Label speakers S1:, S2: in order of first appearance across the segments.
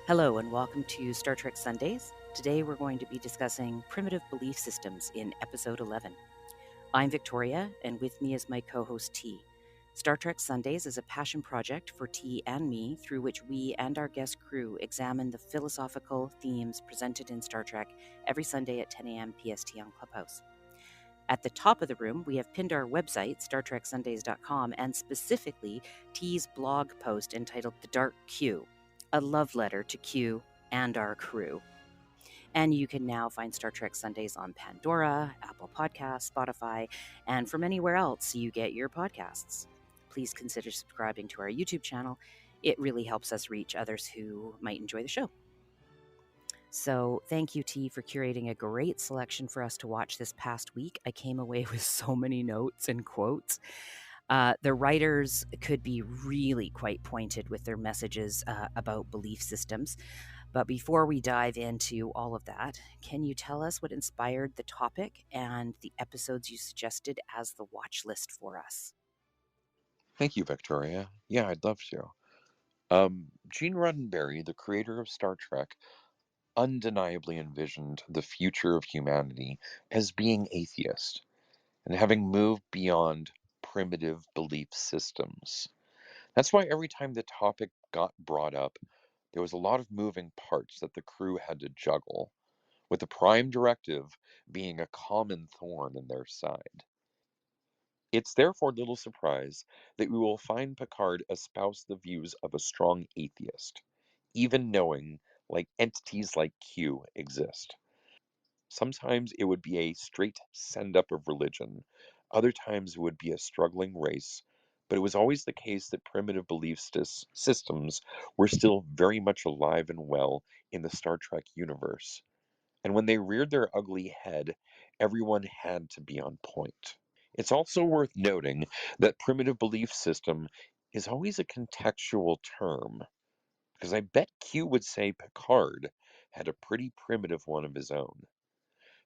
S1: Hello and welcome to Star Trek Sundays. Today we're going to be discussing primitive belief systems in episode 11. I'm Victoria, and with me is my co-host T. Star Trek Sundays is a passion project for T and me through which we and our guest crew examine the philosophical themes presented in Star Trek every Sunday at 10 a.m. PST on Clubhouse. At the top of the room, we have pinned our website, StarTrekSundays.com, and specifically T's blog post entitled The Dark Q, a love letter to Q and our crew. And you can now find Star Trek Sundays on Pandora, Apple Podcasts, Spotify, and from anywhere else you get your podcasts. Please consider subscribing to our YouTube channel. It really helps us reach others who might enjoy the show. So thank you, T, for curating a great selection for us to watch this past week. I came away with so many notes and quotes. The writers could be really quite pointed with their messages about belief systems. But before we dive into all of that, can you tell us what inspired the topic and the episodes you suggested as the watch list for us?
S2: Thank you, Victoria. Yeah, I'd love to. Gene Roddenberry, the creator of Star Trek, undeniably envisioned the future of humanity as being atheist and having moved beyond primitive belief systems. That's why every time the topic got brought up, there was a lot of moving parts that the crew had to juggle, with the prime directive being a common thorn in their side. It's therefore little surprise that we will find Picard espouse the views of a strong atheist, even knowing like entities like Q exist. Sometimes it would be a straight send up of religion, other times it would be a struggling race, but it was always the case that primitive belief systems were still very much alive and well in the Star Trek universe. And when they reared their ugly head, everyone had to be on point. It's also worth noting that primitive belief system is always a contextual term, because I bet Q would say Picard had a pretty primitive one of his own.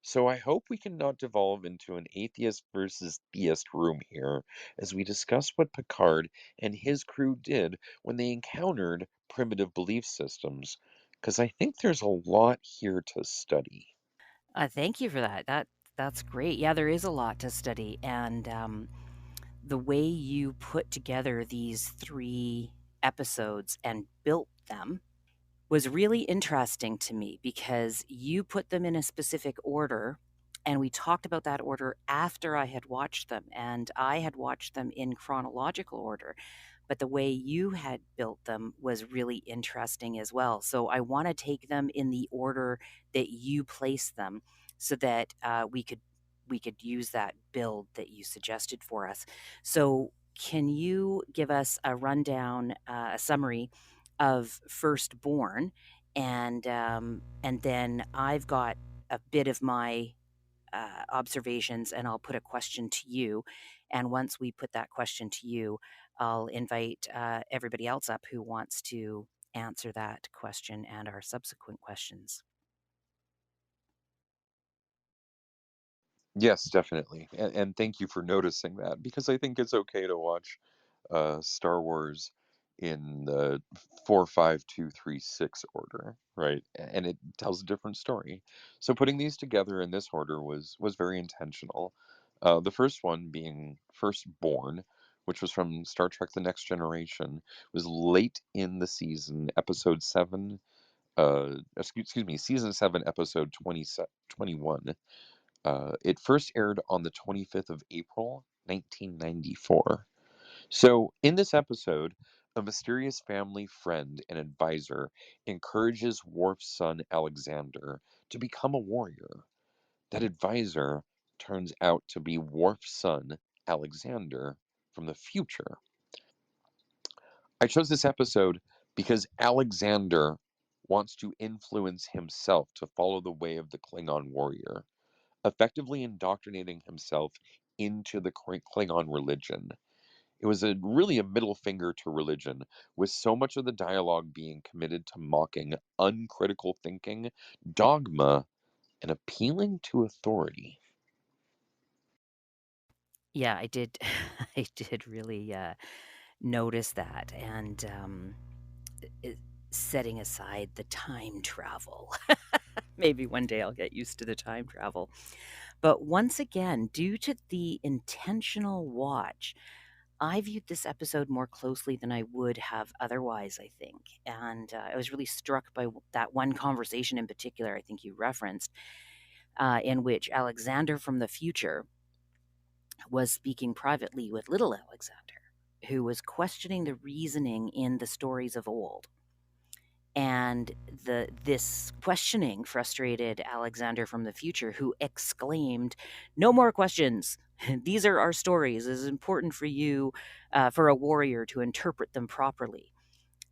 S2: So I hope we can not devolve into an atheist versus theist room here as we discuss what Picard and his crew did when they encountered primitive belief systems, because I think there's a lot here to study.
S1: Thank you for that. That's great. Yeah, there is a lot to study, and the way you put together these 3 episodes and built them was really interesting to me because you put them in a specific order, and we talked about that order after I had watched them, and I had watched them in chronological order. But the way you had built them was really interesting as well. So I want to take them in the order that you placed them, so that we could use that build that you suggested for us. So can you give us a rundown, a summary of Firstborn, and then I've got a bit of my observations, and I'll put a question to you. And once we put that question to you, I'll invite everybody else up who wants to answer that question and our subsequent questions.
S2: Yes, definitely. And thank you for noticing that because I think it's okay to watch Star Wars in the 4, 5, 2, 3, 6 order, right? And it tells a different story. So putting these together in this order was very intentional. The first one being Firstborn, which was from Star Trek: The Next Generation, was late in the season, episode 7. Excuse me, season 7, episode 21. It first aired on the 25th of April, 1994. So, in this episode, a mysterious family friend and advisor encourages Worf's son Alexander to become a warrior. That advisor turns out to be Worf's son Alexander from the future. I chose this episode because Alexander wants to influence himself to follow the way of the Klingon warrior, effectively indoctrinating himself into the Klingon religion. It was really a middle finger to religion, with so much of the dialogue being committed to mocking uncritical thinking, dogma, and appealing to authority.
S1: Yeah, I did. I did really notice that, and setting aside the time travel. Maybe one day I'll get used to the time travel. But once again, due to the intentional watch, I viewed this episode more closely than I would have otherwise, I think. And I was really struck by that one conversation in particular, I think you referenced, in which Alexander from the future was speaking privately with little Alexander, who was questioning the reasoning in the stories of old. And this questioning frustrated Alexander from the future, who exclaimed, "No more questions. These are our stories. It is important for you, for a warrior, to interpret them properly."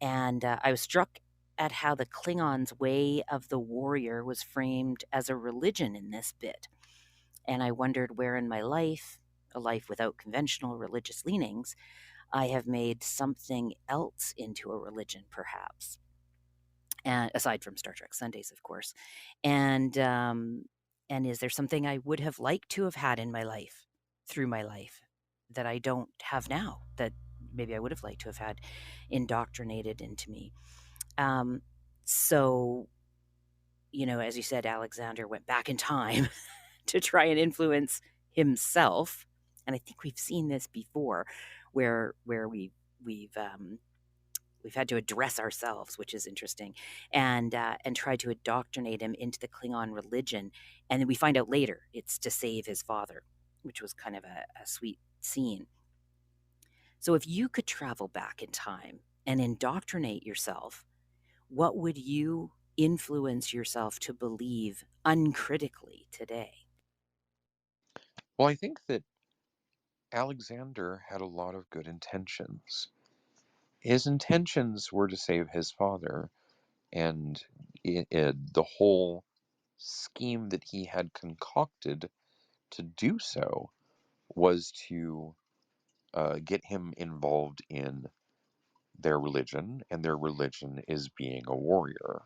S1: And I was struck at how the Klingons' way of the warrior was framed as a religion in this bit. And I wondered where in my life, a life without conventional religious leanings, I have made something else into a religion, perhaps. And aside from Star Trek Sundays, of course. And is there something I would have liked to have had in my life, through my life, that I don't have now, that maybe I would have liked to have had indoctrinated into me? Um, so, as you said, Alexander went back in time to try and influence himself. And I think we've seen this before, where we've had to address ourselves, which is interesting, and try to indoctrinate him into the Klingon religion. And then we find out later it's to save his father, which was kind of a sweet scene. So if you could travel back in time and indoctrinate yourself, what would you influence yourself to believe uncritically today?
S2: Well, I think that Alexander had a lot of good intentions. His intentions were to save his father, and the whole scheme that he had concocted to do so was to get him involved in their religion, and their religion is being a warrior.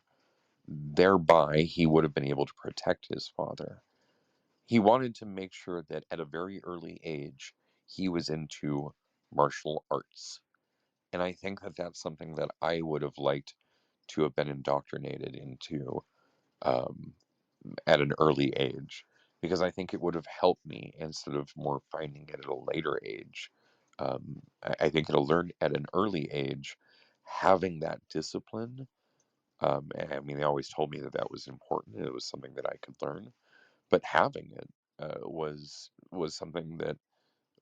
S2: Thereby, he would have been able to protect his father. He wanted to make sure that at a very early age, he was into martial arts. And I think that that's something that I would have liked to have been indoctrinated into um, at an early age, because I think it would have helped me instead of more finding it at a later age. I think it'll learn at an early age, having that discipline. I mean, they always told me that that was important. It was something that I could learn, but having it was something that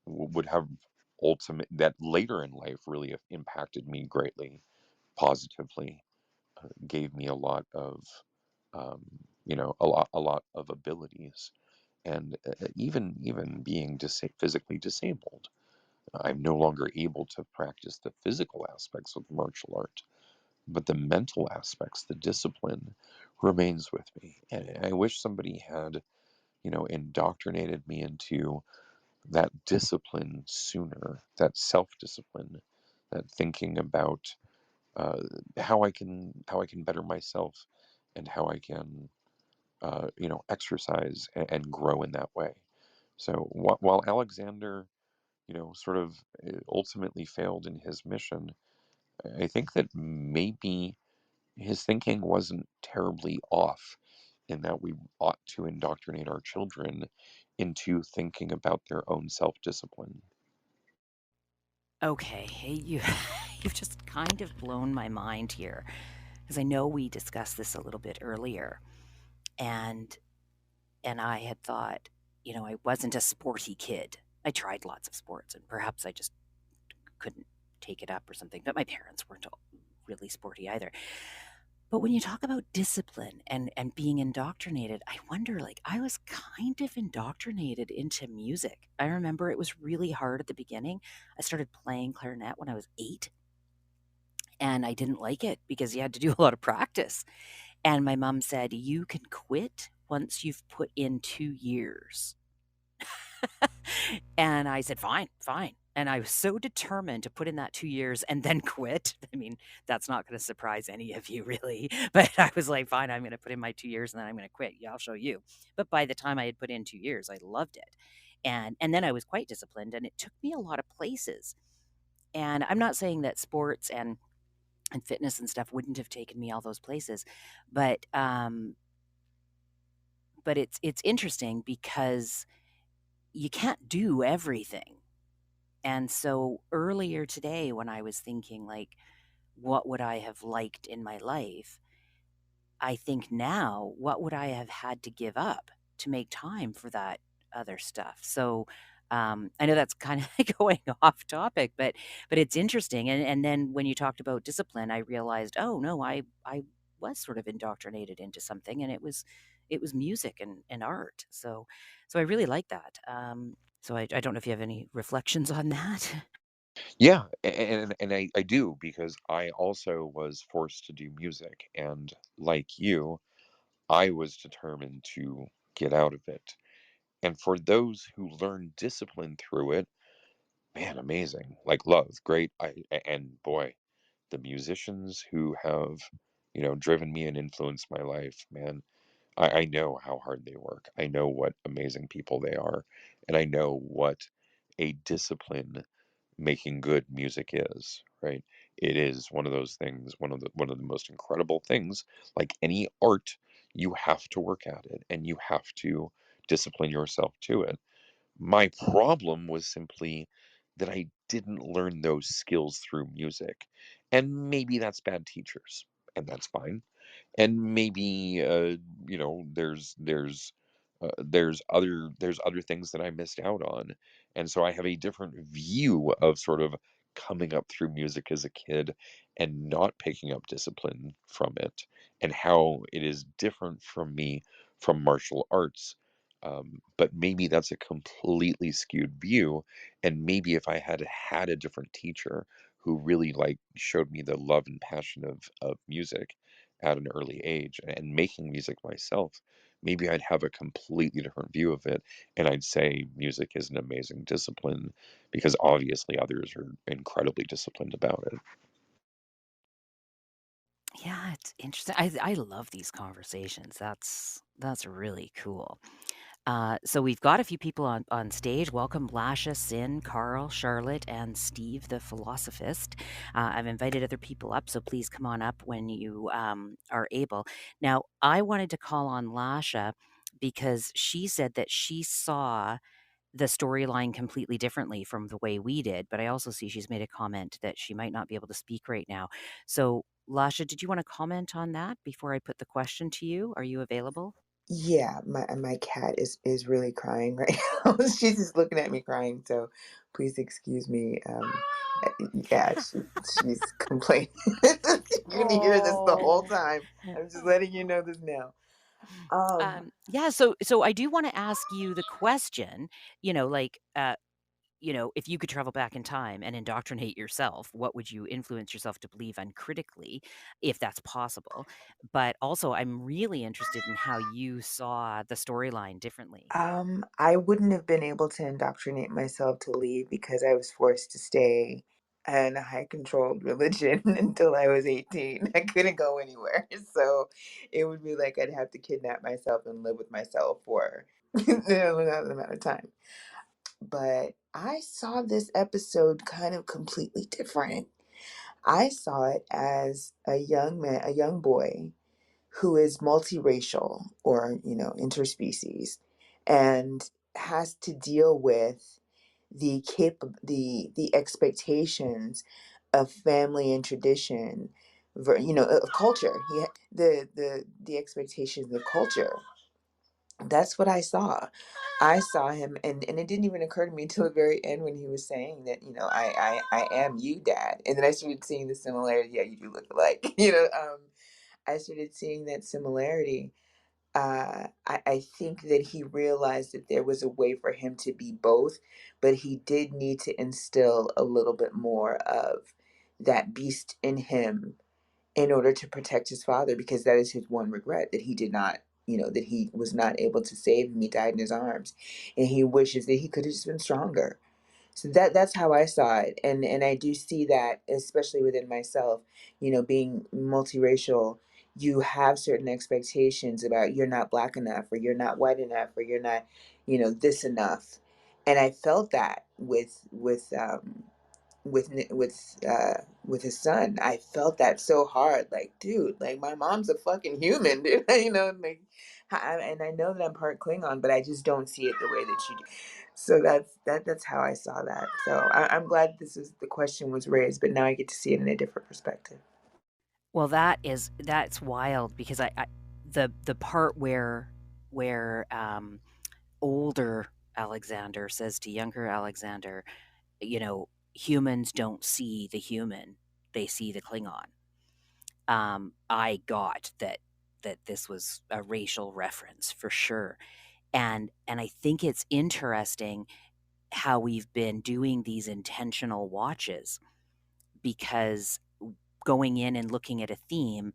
S2: would have ultimate that later in life really impacted me greatly positively, gave me a lot of um, a lot of abilities, and even being physically disabled, I'm no longer able to practice the physical aspects of martial art, but the mental aspects, the discipline, remains with me. And I wish somebody had, indoctrinated me into that discipline sooner, that self-discipline, that thinking about uh, how I can better myself, and how I can exercise and grow in that way. So while Alexander, sort of ultimately failed in his mission, I think that maybe his thinking wasn't terribly off, in that we ought to indoctrinate our children into thinking about their own self-discipline.
S1: Okay, hey, you've just kind of blown my mind here, because I know we discussed this a little bit earlier, and I had thought, I wasn't a sporty kid. I tried lots of sports, and perhaps I just couldn't take it up or something, but my parents weren't really sporty either. But when you talk about discipline and being indoctrinated, I wonder, like, I was kind of indoctrinated into music. I remember it was really hard at the beginning. I started playing clarinet when I was 8, and I didn't like it because you had to do a lot of practice. And my mom said, "You can quit once you've put in 2 years." And I said, "Fine, fine." And I was so determined to put in that 2 years and then quit. I mean, that's not gonna surprise any of you really, but I was like, "Fine, I'm gonna put in my 2 years and then I'm gonna quit. Yeah, I'll show you." But by the time I had put in 2 years, I loved it. And then I was quite disciplined, and it took me a lot of places. And I'm not saying that sports and and fitness and stuff wouldn't have taken me all those places. But it's interesting because you can't do everything. And so earlier today, when I was thinking, like, what would I have liked in my life? I think now, what would I have had to give up to make time for that other stuff? So I know that's kind of going off topic, but it's interesting. And then when you talked about discipline, I realized, oh no, I was sort of indoctrinated into something, and it was music and art. So I really like that. So I don't know if you have any reflections on that.
S2: Yeah, and I do because I also was forced to do music, and like you, I was determined to get out of it. And for those who learn discipline through it, man, amazing. Like love, great. And boy, the musicians who have, driven me and influenced my life, man, I know how hard they work. I know what amazing people they are, and I know what a discipline making good music is, right? It is one of those things, one of the most incredible things. Like any art, you have to work at it and you have to discipline yourself to it. My problem was simply that I didn't learn those skills through music. And maybe that's bad teachers, and that's fine. And maybe there's other things that I missed out on. And so I have a different view of sort of coming up through music as a kid and not picking up discipline from it, and how it is different from me from martial arts. But maybe that's a completely skewed view. And maybe if I had had a different teacher who really like showed me the love and passion of music at an early age and making music myself, maybe I'd have a completely different view of it. And I'd say music is an amazing discipline because obviously others are incredibly disciplined about it.
S1: Yeah, it's interesting. I love these conversations. That's really cool. So we've got a few people on stage. Welcome, Lasha, Sin, Carl, Charlotte, and Steve, the philosophist. I've invited other people up, so please come on up when you are able. Now, I wanted to call on Lasha because she said that she saw the storyline completely differently from the way we did, but I also see she's made a comment that she might not be able to speak right now. So, Lasha, did you want to comment on that before I put the question to you? Are you available?
S3: Yeah, my cat is really crying right now. She's just looking at me crying, so please excuse me. Yeah, she's complaining. You're gonna hear this the whole
S1: Oh.
S3: time. I'm just letting you know this now. Um,
S1: Yeah, so I do want to ask you the question, like if you could travel back in time and indoctrinate yourself, what would you influence yourself to believe uncritically, if that's possible? But also, I'm really interested in how you saw the storyline differently.
S3: I wouldn't have been able to indoctrinate myself to leave because I was forced to stay in a high controlled religion until I was 18. I couldn't go anywhere. So it would be like I'd have to kidnap myself and live with myself for an amount of time. But I saw this episode kind of completely different. I saw it as a young man, a young boy who is multiracial or, interspecies and has to deal with the expectations of family and tradition, of culture. The expectations of culture. That's what I saw. I saw him, and it didn't even occur to me till the very end when he was saying that, I am you, Dad. And then I started seeing the similarity. Yeah, you do look alike. I started seeing that similarity. I think that he realized that there was a way for him to be both, but he did need to instill a little bit more of that beast in him in order to protect his father, because that is his one regret, that he did not, that he was not able to save him. He died in his arms, and he wishes that he could have just been stronger. So that's how I saw it, and I do see that especially within myself. Being multiracial, you have certain expectations about you're not black enough, or you're not white enough, or you're not, this enough. And I felt that with with his son. I felt that so hard. Like, dude, like my mom's a fucking human, dude. Like, and I know that I'm part Klingon, but I just don't see it the way that you do. So that's how I saw that. So I'm glad the question was raised, but now I get to see it in a different perspective.
S1: Well, that's wild because the part where older Alexander says to younger Alexander, humans don't see the human, they see the Klingon. I got that this was a racial reference for sure. And I think it's interesting how we've been doing these intentional watches because going in and looking at a theme,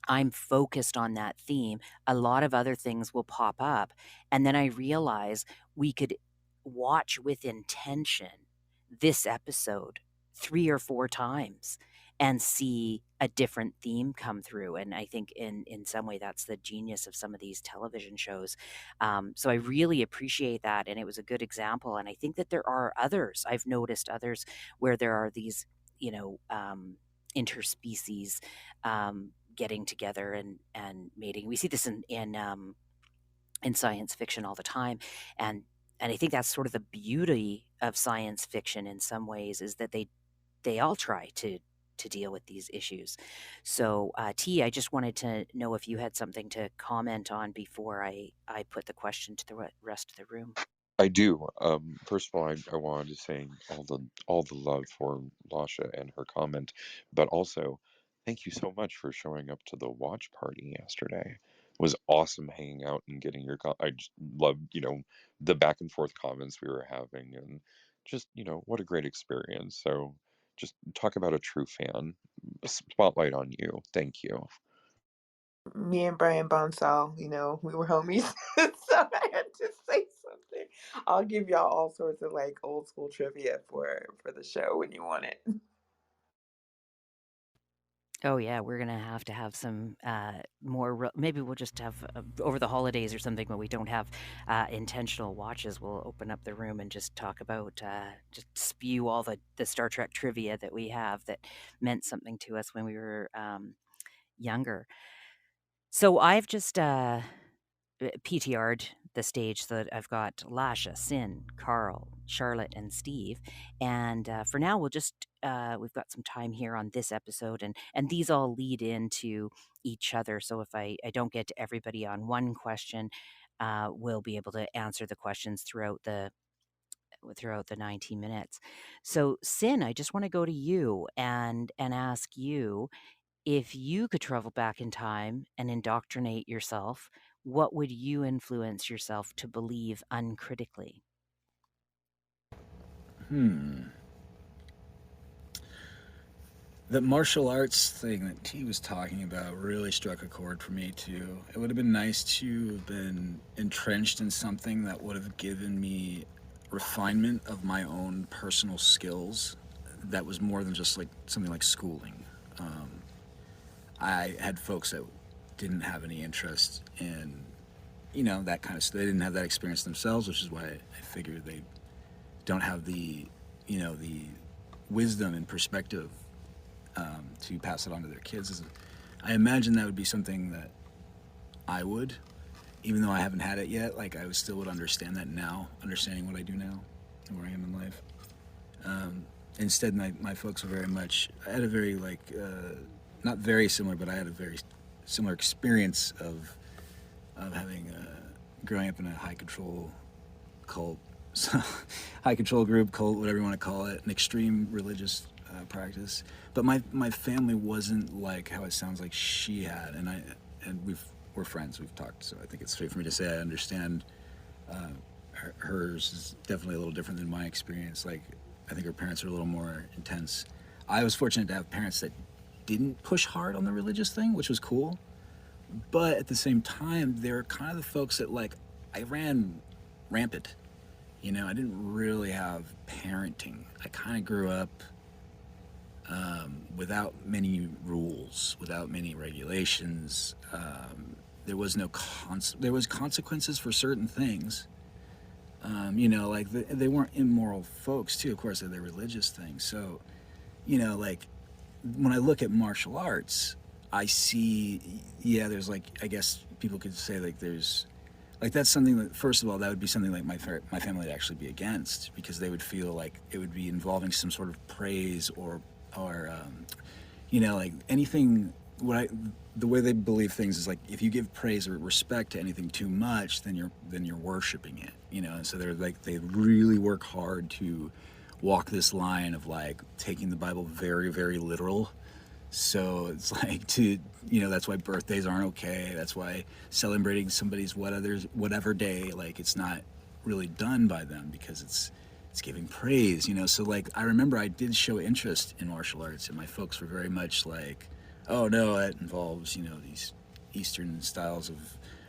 S1: I'm focused on that theme. A lot of other things will pop up. And then I realize we could watch with intention this episode 3 or 4 times and see a different theme come through. And I think in some way that's the genius of some of these television shows. So I really appreciate that. And it was a good example. And I think that there are others. I've noticed others where there are these, interspecies getting together and mating. We see this in science fiction all the time, and I think that's sort of the beauty of science fiction in some ways is that they all try to deal with these issues. So, T, I just wanted to know if you had something to comment on before I put the question to the rest of the room.
S2: I do. First of all, I wanted to say all the love for Lasha and her comment, but also thank you so much for showing up to the watch party yesterday. It was awesome hanging out and getting your. I just loved, the back and forth comments we were having, and just, what a great experience. So, just talk about a true fan. Spotlight on you. Thank you.
S3: Me and Brian Bonsall, we were homies. So I had to say something. I'll give y'all all sorts of like old school trivia for the show when you want it.
S1: Oh yeah, we're gonna have to have some more. Maybe we'll just have over the holidays or something when we don't have intentional watches. We'll open up the room and just talk about, just spew all the Star Trek trivia that we have that meant something to us when we were younger. So I've just PTR'd the stage so that I've got Lasha, Sin, Carl, Charlotte, and Steve. And for now, we'll just we've got some time here on this episode, and these all lead into each other. So if I don't get to everybody on one question, we'll be able to answer the questions throughout the 19 minutes. So Sin, I just want to go to you and ask you, if you could travel back in time and indoctrinate yourself, what would you influence yourself to believe uncritically?
S4: The martial arts thing that T was talking about really struck a chord for me too. It would have been nice to have been entrenched in something that would have given me refinement of my own personal skills that was more than just like something like schooling. I had folks that didn't have any interest in, that kind of stuff. They didn't have that experience themselves, which is why I figured they don't have the wisdom and perspective to pass it on to their kids. I imagine that would be something that I would, even though I haven't had it yet. Like I still would understand that now, understanding what I do now and where I am in life. Instead, my folks were very much. I had a very not very similar, but I had a very similar experience of having growing up in a high control cult, so, high control group, cult, whatever you want to call it, an extreme religious practice. But my family wasn't like how it sounds like she had, and we're friends. We've talked, so I think it's straight for me to say I understand. Hers is definitely a little different than my experience. Like I think her parents are a little more intense. I was fortunate to have parents that didn't push hard on the religious thing, which was cool. But at the same time, they're kind of the folks that I ran rampant. I didn't really have parenting. I kind of grew up without many rules, without many regulations. There was no there was consequences for certain things, Like they weren't immoral folks too. Of course, they're religious things. So, like when I look at martial arts, I see, yeah, there's like, I guess people could say like there's, like that's something that, first of all, that would be something like my family would actually be against, because they would feel like it would be involving some sort of praise or like anything. The way they believe things is like if you give praise or respect to anything too much, then you're worshiping it, And so they really work hard to walk this line of like taking the Bible very, very literal. So it's like that's why birthdays aren't okay. That's why celebrating somebody's whatever day, like it's not really done by them, because it's giving praise. So like I remember I did show interest in martial arts, and my folks were very much like, oh no, that involves these Eastern styles of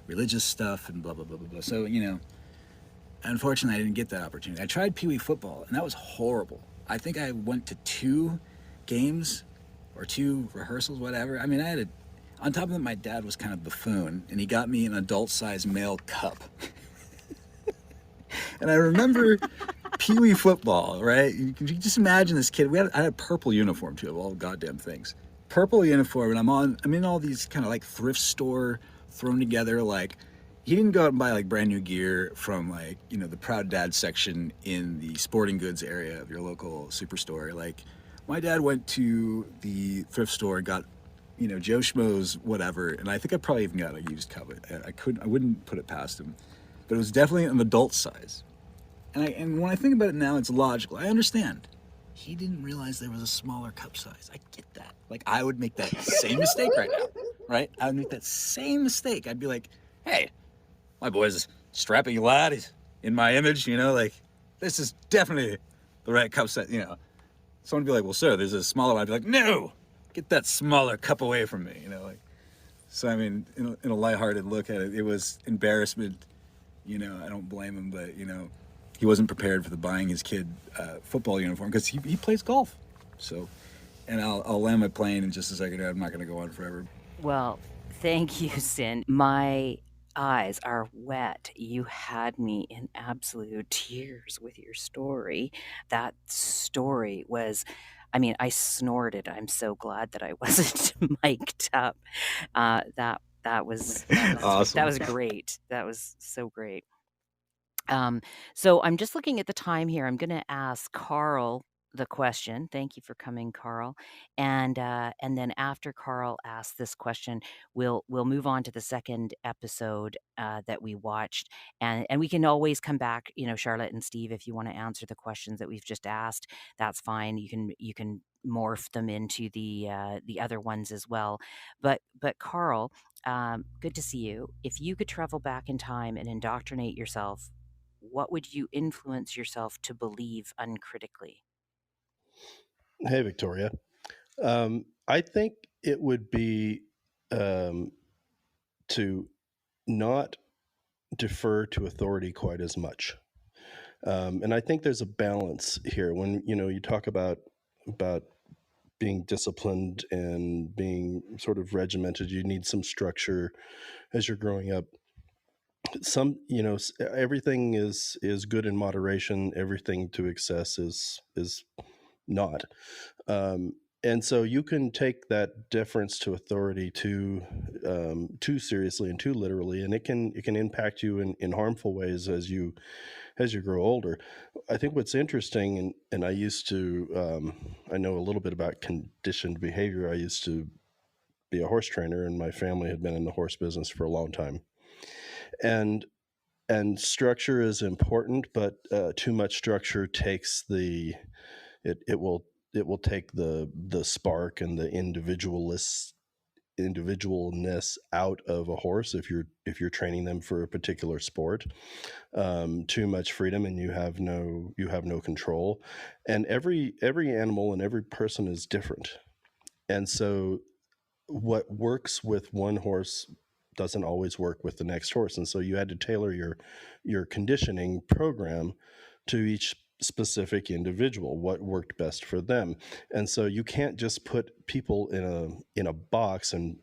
S4: religious stuff and blah blah blah blah blah. So unfortunately I didn't get that opportunity. I tried Pee Wee football, and that was horrible. I think I went to 2 games or 2 rehearsals, whatever. I mean, on top of it, my dad was kind of buffoon, and he got me an adult-sized male cup. And I remember Pee Wee football, right? You can just imagine this kid. I had a purple uniform too, of all goddamn things. Purple uniform, and I'm in all these kind of like thrift store thrown together. Like, he didn't go out and buy like brand new gear from like the Proud Dad section in the sporting goods area of your local superstore. Like, my dad went to the thrift store and got Joe Schmo's whatever, and I think I probably even got a used cup. I wouldn't put it past him, but it was definitely an adult size. And when I think about it now, it's logical. I understand. He didn't realize there was a smaller cup size. I get that. Like, I would make that same mistake right now, right? I would make that same mistake. I'd be like, hey, my boy's a strapping lad. He's in my image, like, this is definitely the right cup size, Someone would be like, well, sir, there's a smaller one. I'd be like, no, get that smaller cup away from me, like. So, I mean, in a lighthearted look at it, it was embarrassment. I don't blame him, but, he wasn't prepared for the buying his kid football uniform, because he plays golf. So, and I'll land my plane in just a second. I'm not going to go on forever.
S1: Well, thank you, Sin. My eyes are wet. You had me in absolute tears with your story. That story was, I mean, I snorted. I'm so glad that I wasn't mic'd up. That was
S4: Awesome.
S1: that was great. That was so great. So I'm just looking at the time here. I'm going to ask Carl the question. Thank you for coming, Carl. And then after Carl asks this question, we'll move on to the second episode that we watched, and we can always come back. Charlotte and Steve, if you want to answer the questions that we've just asked, that's fine. You can morph them into the other ones as well. But Carl, good to see you. If you could travel back in time and indoctrinate yourself, what would you influence yourself to believe uncritically?
S5: Hey, Victoria. I think it would be to not defer to authority quite as much. And I think there's a balance here. When you talk about being disciplined and being sort of regimented, you need some structure as you're growing up. Everything is good in moderation. Everything to excess is not. And so you can take that deference to authority too seriously and too literally, and it can impact you in harmful ways as you grow older. I think what's interesting, and I used to I know a little bit about conditioned behavior. I used to be a horse trainer, and my family had been in the horse business for a long time. And structure is important, but too much structure takes it will take the spark and the individualness out of a horse if you're training them for a particular sport. Too much freedom and you have no control. And every animal and every person is different. And so what works with one horse doesn't always work with the next horse. And so you had to tailor your conditioning program to each specific individual, what worked best for them. And so you can't just put people in a box and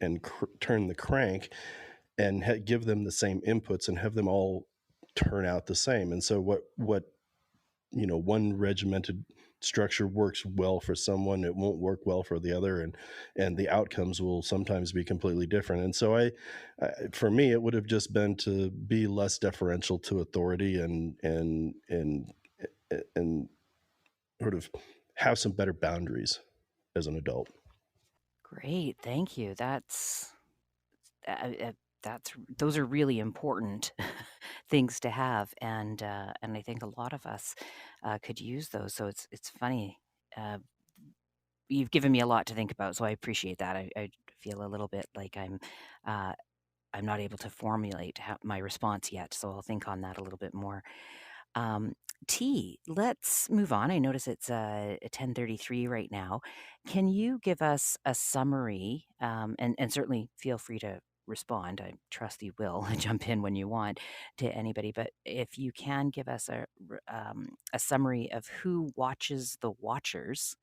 S5: turn the crank and give them the same inputs and have them all turn out the same. And so what one regimented structure works well for someone, it won't work well for the other, and the outcomes will sometimes be completely different. And so I for me, it would have just been to be less deferential to authority and sort of have some better boundaries as an adult.
S1: Great, thank you. Those are really important things to have, and I think a lot of us could use those. So it's funny. You've given me a lot to think about, so I appreciate that. I feel a little bit like I'm not able to formulate my response yet, so I'll think on that a little bit more. T, let's move on. I notice it's 10:33 right now. Can you give us a summary, and certainly feel free to respond. I trust you will jump in when you want to anybody, but if you can give us a summary of who watches the watchers,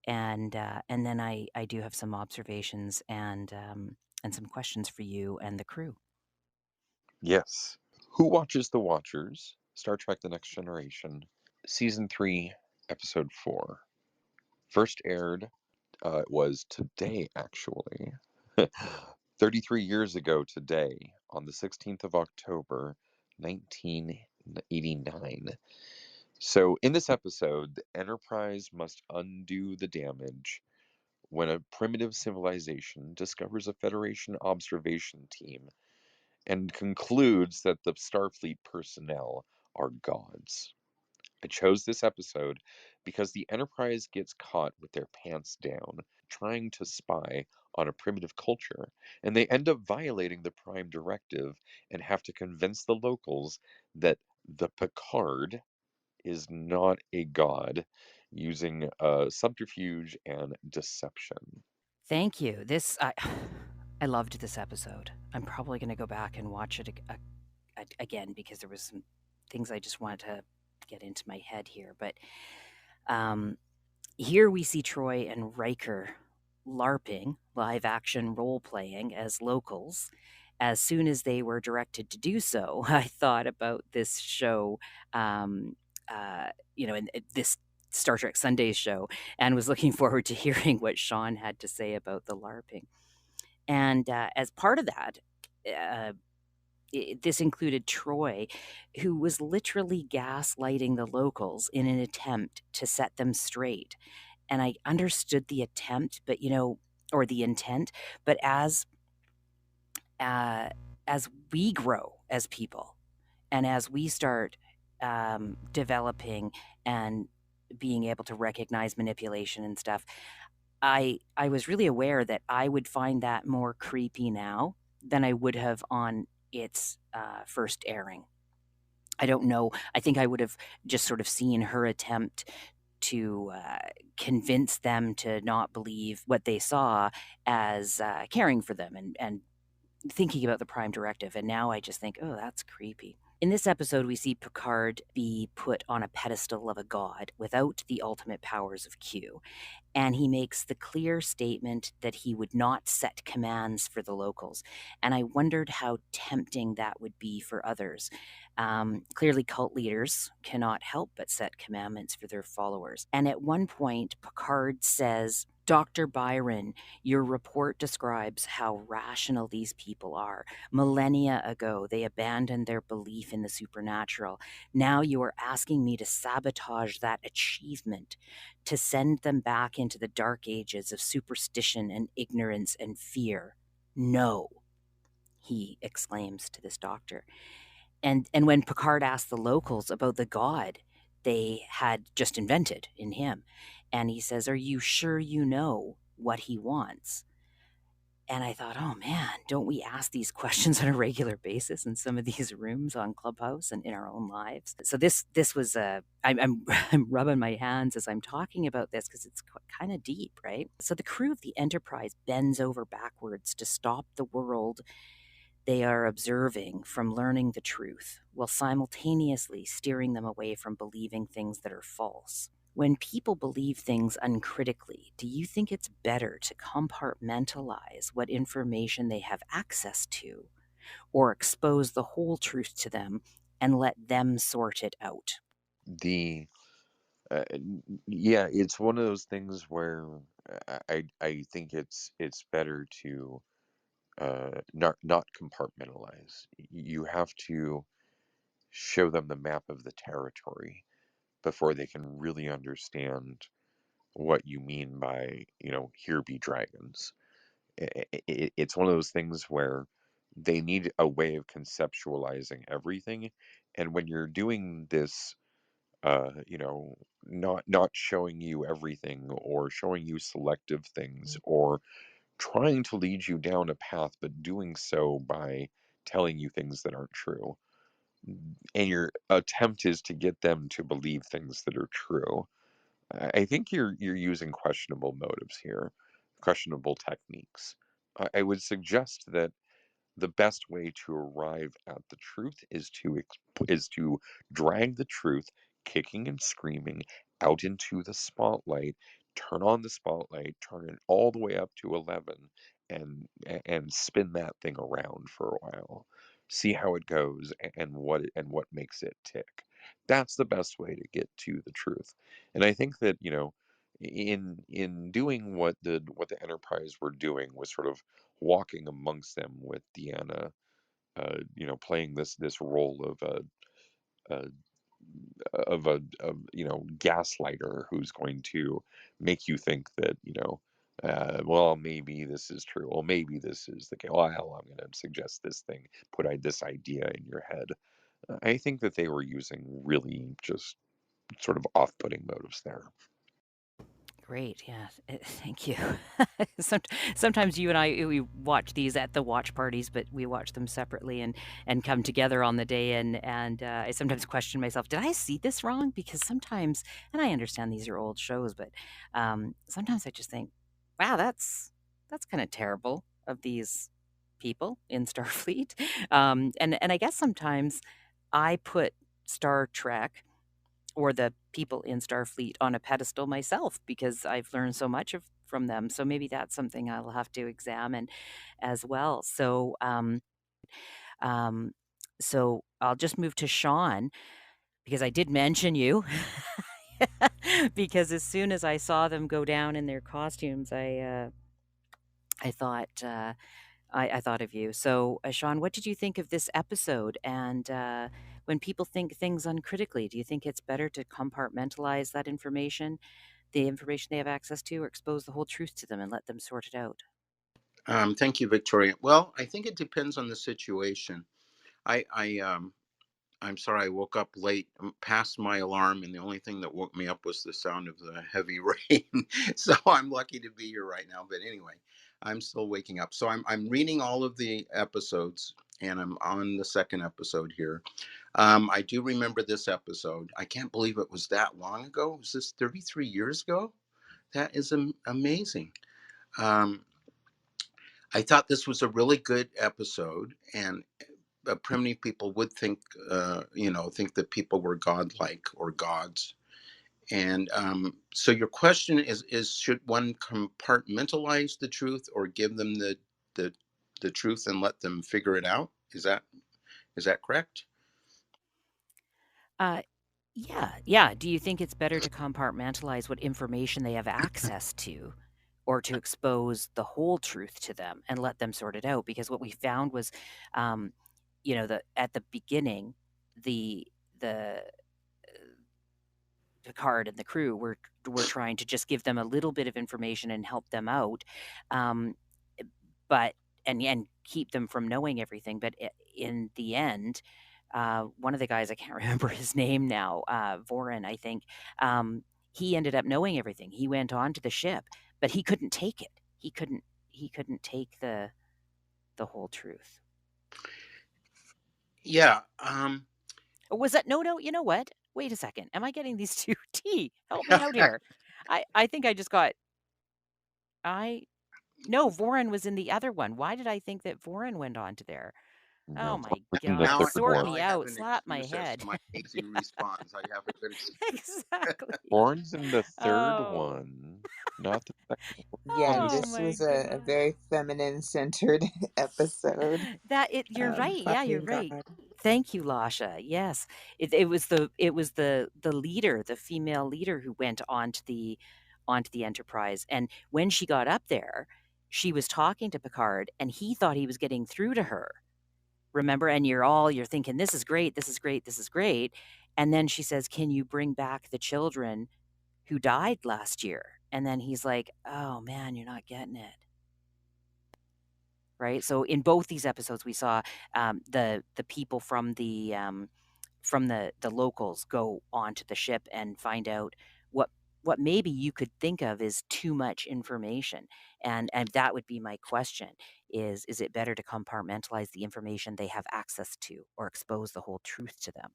S1: and then I do have some observations and some questions for you and the crew.
S2: Yes. Who Watches the Watchers? Star Trek The Next Generation. Season 3, Episode 4. First aired, was today, actually. 33 years ago today, on the 16th of October, 1989. So, in this episode, the Enterprise must undo the damage when a primitive civilization discovers a Federation observation team and concludes that the Starfleet personnel are gods. I chose this episode because the Enterprise gets caught with their pants down, trying to spy on a primitive culture, and they end up violating the Prime Directive and have to convince the locals that the Picard is not a god, using subterfuge and deception.
S1: Thank you. I loved this episode. I'm probably going to go back and watch it again because there was some things I just wanted to get into my head here. But here we see Troy and Riker LARPing, live action role playing, as locals. As soon as they were directed to do so, I thought about this show, and this Star Trek Sundays show, and was looking forward to hearing what Sean had to say about the LARPing. And as part of that, this included Troy, who was literally gaslighting the locals in an attempt to set them straight. And I understood the attempt, or the intent, but as we grow as people, and as we start developing and being able to recognize manipulation and stuff, I was really aware that I would find that more creepy now than I would have on its first airing. I don't know. I think I would have just sort of seen her attempt to convince them to not believe what they saw as caring for them and thinking about the Prime Directive. And now I just think, oh, that's creepy. In this episode, we see Picard be put on a pedestal of a god without the ultimate powers of Q. And he makes the clear statement that he would not set commands for the locals. And I wondered how tempting that would be for others. Clearly, cult leaders cannot help but set commandments for their followers. And at one point, Picard says, Dr. Byron, your report describes how rational these people are. Millennia ago, they abandoned their belief in the supernatural. Now you are asking me to sabotage that achievement, to send them back into the dark ages of superstition and ignorance and fear. No, he exclaims to this doctor. And when Picard asked the locals about the god they had just invented in him, and he says, are you sure you know what he wants? And I thought, oh man, don't we ask these questions on a regular basis in some of these rooms on Clubhouse and in our own lives? So this was I'm rubbing my hands as I'm talking about this because it's kind of deep, right? So the crew of the Enterprise bends over backwards to stop the world they are observing from learning the truth, while simultaneously steering them away from believing things that are false. When people believe things uncritically, do you think it's better to compartmentalize what information they have access to, or expose the whole truth to them and let them sort it out.
S2: The yeah, it's one of those things where I think it's better to not compartmentalize. You have to show them the map of the territory before they can really understand what you mean by, here be dragons. It's one of those things where they need a way of conceptualizing everything. And when you're doing this, not showing you everything or showing you selective things or trying to lead you down a path, but doing so by telling you things that aren't true. And your attempt is to get them to believe things that are true. I think you're using questionable motives here, questionable techniques. I would suggest that the best way to arrive at the truth is to drag the truth kicking and screaming out into the spotlight, turn on the spotlight, turn it all the way up to 11, and spin that thing around for a while, see how it goes and what makes it tick. That's the best way to get to the truth. And I think that, in doing what the Enterprise were doing was sort of walking amongst them with Deanna, playing this role a gaslighter who's going to make you think that, well, maybe this is true. Well, maybe this is the case. Well, I'm going to suggest this thing, this idea in your head. I think that they were using really just sort of off-putting motives there.
S1: Great, yeah, thank you. Sometimes you and we watch these at the watch parties, but we watch them separately and come together on the day, and I sometimes question myself, did I see this wrong? Because sometimes, and I understand these are old shows, but sometimes I just think, wow, that's kind of terrible of these people in Starfleet. And I guess sometimes I put Star Trek or the people in Starfleet on a pedestal myself because I've learned so much from them. So maybe that's something I'll have to examine as well. Um, so I'll just move to Sean because I did mention you. Because as soon as I saw them go down in their costumes, I thought I thought of you. So, Sean, what did you think of this episode? And when people think things uncritically, do you think it's better to compartmentalize that information, the information they have access to, or expose the whole truth to them and let them sort it out?
S6: Thank you, Victoria. Well, I think it depends on the situation. I'm sorry I woke up late, past my alarm, and the only thing that woke me up was the sound of the heavy rain. So I'm lucky to be here right now. But anyway, I'm still waking up. So I'm reading all of the episodes, and I'm on the second episode here. I do remember this episode. I can't believe it was that long ago. Was this 33 years ago? That is amazing. Um, I thought this was a really good episode, and primitive people would think, think that people were godlike or gods. And so your question is should one compartmentalize the truth or give them the the truth and let them figure it out? Is that correct?
S1: Uh, yeah. Do you think it's better to compartmentalize what information they have access to, or to expose the whole truth to them and let them sort it out? Because what we found was, um, at the beginning, the Picard and the crew were trying to just give them a little bit of information and help them out, um, but and keep them from knowing everything. But in the end, one of the guys, I can't remember his name now, Voren, I think, he ended up knowing everything. He went on to the ship, but he couldn't take it. He couldn't take the whole truth.
S6: Yeah.
S1: Or was that no? You know what? Wait a second. Am I getting these two? T, help me out here. I think I just got. No, Voren was in the other one. Why did I think that Voren went on to there? Oh
S2: No,
S1: my
S2: in the
S1: God.
S2: third
S1: Sort
S2: one.
S6: Now
S1: me
S6: I have
S1: out.
S6: an
S1: Slap my
S6: excuse as
S1: head.
S6: to my easy response. I have a good excuse.
S1: Exactly.
S2: Born's in the third
S1: Oh.
S2: one, not the second
S3: Yeah,
S2: one.
S1: Oh
S3: this
S1: my
S3: was a
S1: God.
S3: very feminine centered episode.
S1: You're right. Yeah, you're
S3: Finding
S1: right.
S3: God.
S1: Thank you, Lasha. Yes, it was the leader, the female leader, who went onto the Enterprise, and when she got up there, she was talking to Picard, and he thought he was getting through to her. Remember? And you're thinking, this is great, this is great, this is great, and then she says, "Can you bring back the children who died last year?" And then he's like, "Oh man, you're not getting it." Right. So in both these episodes, we saw the people from the locals go onto the ship and find out what maybe you could think of as too much information. And that would be my question: is it better to compartmentalize the information they have access to, or expose the whole truth to them?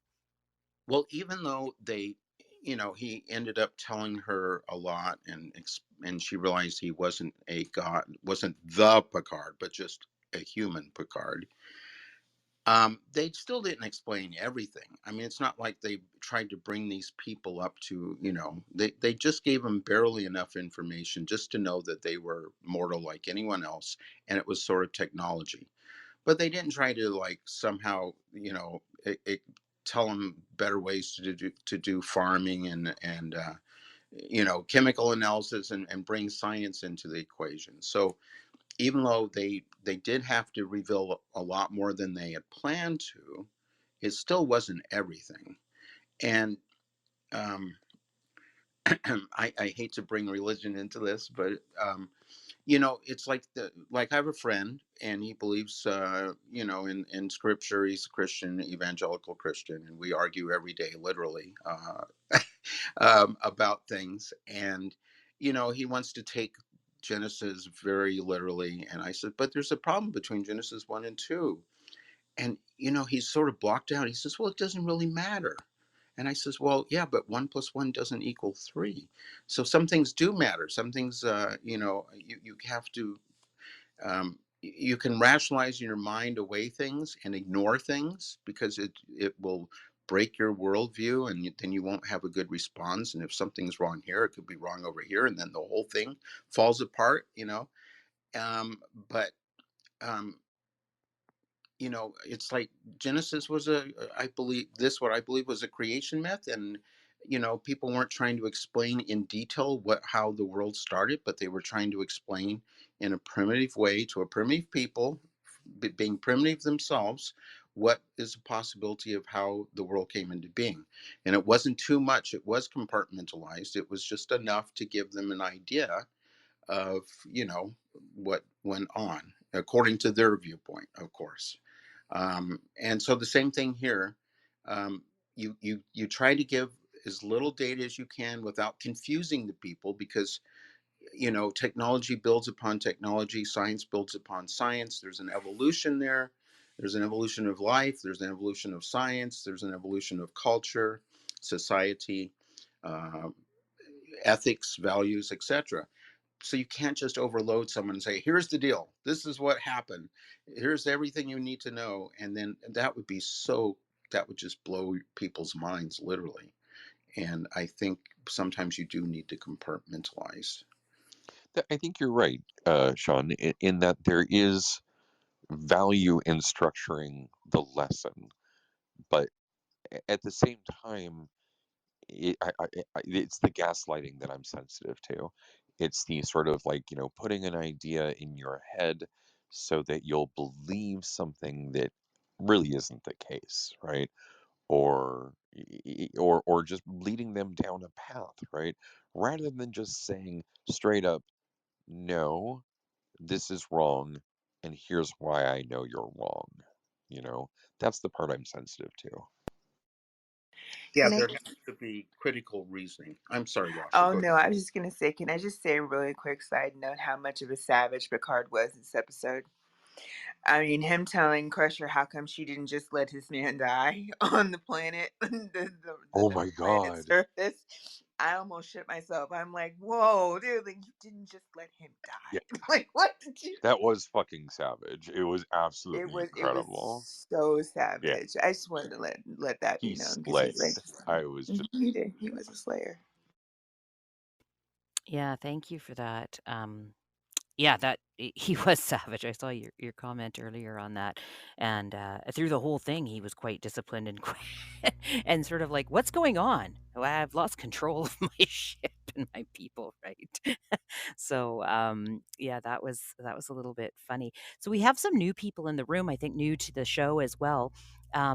S6: Well, even though they, he ended up telling her a lot, and she realized he wasn't a god, wasn't the Picard, but just a human Picard. They still didn't explain everything. I mean, it's not like they tried to bring these people up to, they just gave them barely enough information just to know that they were mortal like anyone else, and it was sort of technology. But they didn't try to like somehow, tell them better ways to do farming and chemical analysis and bring science into the equation. So even though they did have to reveal a lot more than they had planned to, it still wasn't everything. And um, I hate to bring religion into this, but it's like I have a friend, and he believes in scripture. He's a Christian, evangelical Christian, and we argue every day, literally, about things. And he wants to take Genesis very literally, and I said, but there's a problem between Genesis 1 and 2. And he's sort of blocked out. He says, well, it doesn't really matter. And I says, well, yeah, but 1 + 1 doesn't equal 3. So some things do matter. Some things, you have to, you can rationalize in your mind away things and ignore things, because it will break your worldview, and then you won't have a good response. And if something's wrong here, it could be wrong over here, and then the whole thing falls apart. But um, it's like Genesis was what I believe was a creation myth. And people weren't trying to explain in detail how the world started, but they were trying to explain in a primitive way to a primitive people, being primitive themselves, what is the possibility of how the world came into being. And it wasn't too much. It was compartmentalized. It was just enough to give them an idea of what went on according to their viewpoint, of course. And so the same thing here. You try to give as little data as you can without confusing the people, because technology builds upon technology, science builds upon science. There's an evolution there. There's an evolution of life. There's an evolution of science. There's an evolution of culture, society, uh, ethics, values, etc. So you can't just overload someone and say, here's the deal, this is what happened, here's everything you need to know. And then that would just blow people's minds, literally. And I think sometimes you do need to compartmentalize.
S2: I think you're right, Sean, in that there is value in structuring the lesson, but at the same time, it's the gaslighting that I'm sensitive to. It's the sort of like, putting an idea in your head so that you'll believe something that really isn't the case, right? Or or just leading them down a path, right? Rather than just saying straight up, no, this is wrong, and here's why I know you're wrong. You know, that's the part I'm sensitive to.
S6: Yeah,
S3: Can I?
S6: there has to be critical reasoning. I'm sorry, Lasha,
S3: Oh
S6: go
S3: no,
S6: ahead.
S3: I was just gonna say, can I just say a really quick side note how much of a savage Picard was this episode? I mean, him telling Crusher how come she didn't just let his man die on the planet,
S2: Oh
S3: the
S2: my
S3: planet's
S2: God.
S3: surface. I almost shit myself. I'm like, whoa, dude, like you didn't just let him
S2: Yeah,
S3: die. Like, what did you?
S2: that was fucking savage. It was absolutely
S3: It was
S2: incredible.
S3: so
S2: Yeah,
S3: savage. I just wanted to let that be
S2: he
S3: known because he's like,
S2: slayed. I was just,
S3: he did. He was a slayer.
S1: Yeah, thank you for that. Yeah, that he was savage. I saw your comment earlier on that, and through the whole thing, he was quite disciplined and and sort of like, "What's going on? Well, I've lost control of my ship and my people." Right. So yeah, that was a little bit funny. So we have some new people in the room, I think new to the show as well.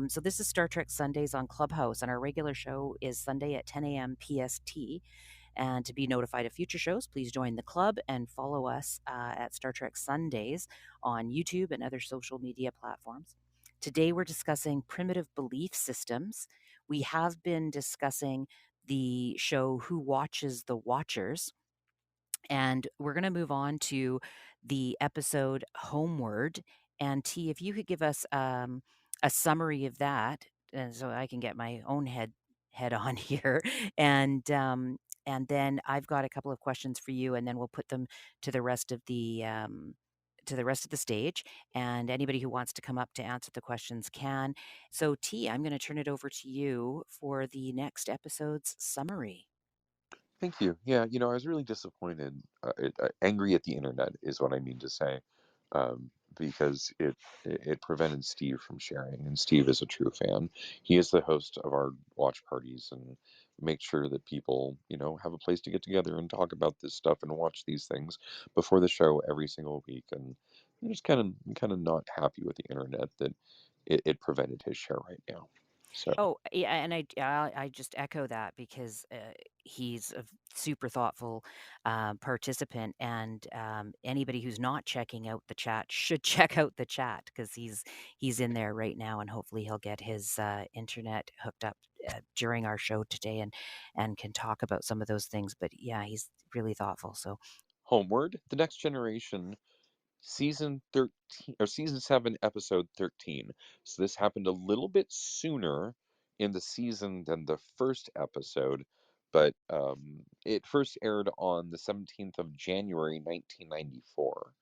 S1: So this is Star Trek Sundays on Clubhouse, and our regular show is Sunday at 10 a.m. PST. And to be notified of future shows, please join the club and follow us at Star Trek Sundays on YouTube and other social media platforms. Today, we're discussing primitive belief systems. We have been discussing the show Who Watches the Watchers, and we're going to move on to the episode Homeward. And T, if you could give us a summary of that, and so I can get my own head on here, and then I've got a couple of questions for you, and then we'll put them to the rest of the stage, and anybody who wants to come up to answer the questions can. So T, I'm going to turn it over to you for the next episode's summary.
S2: Thank you. Yeah, I was really disappointed. Angry at the internet is what I mean to say, because it prevented Steve from sharing, and Steve is a true fan. He is the host of our watch parties and makes sure that people, have a place to get together and talk about this stuff and watch these things before the show every single week. And I'm just kind of not happy with the internet that it prevented his share right now. So.
S1: Oh, yeah, and I just echo that because he's a super thoughtful participant, and anybody who's not checking out the chat should check out the chat because he's in there right now, and hopefully he'll get his internet hooked up during our show today, and can talk about some of those things. But yeah, he's really thoughtful. So
S2: Homeward, The Next Generation, season 13 or season 7, episode 13. So this happened a little bit sooner in the season than the first episode, but it first aired on the 17th of January 1994.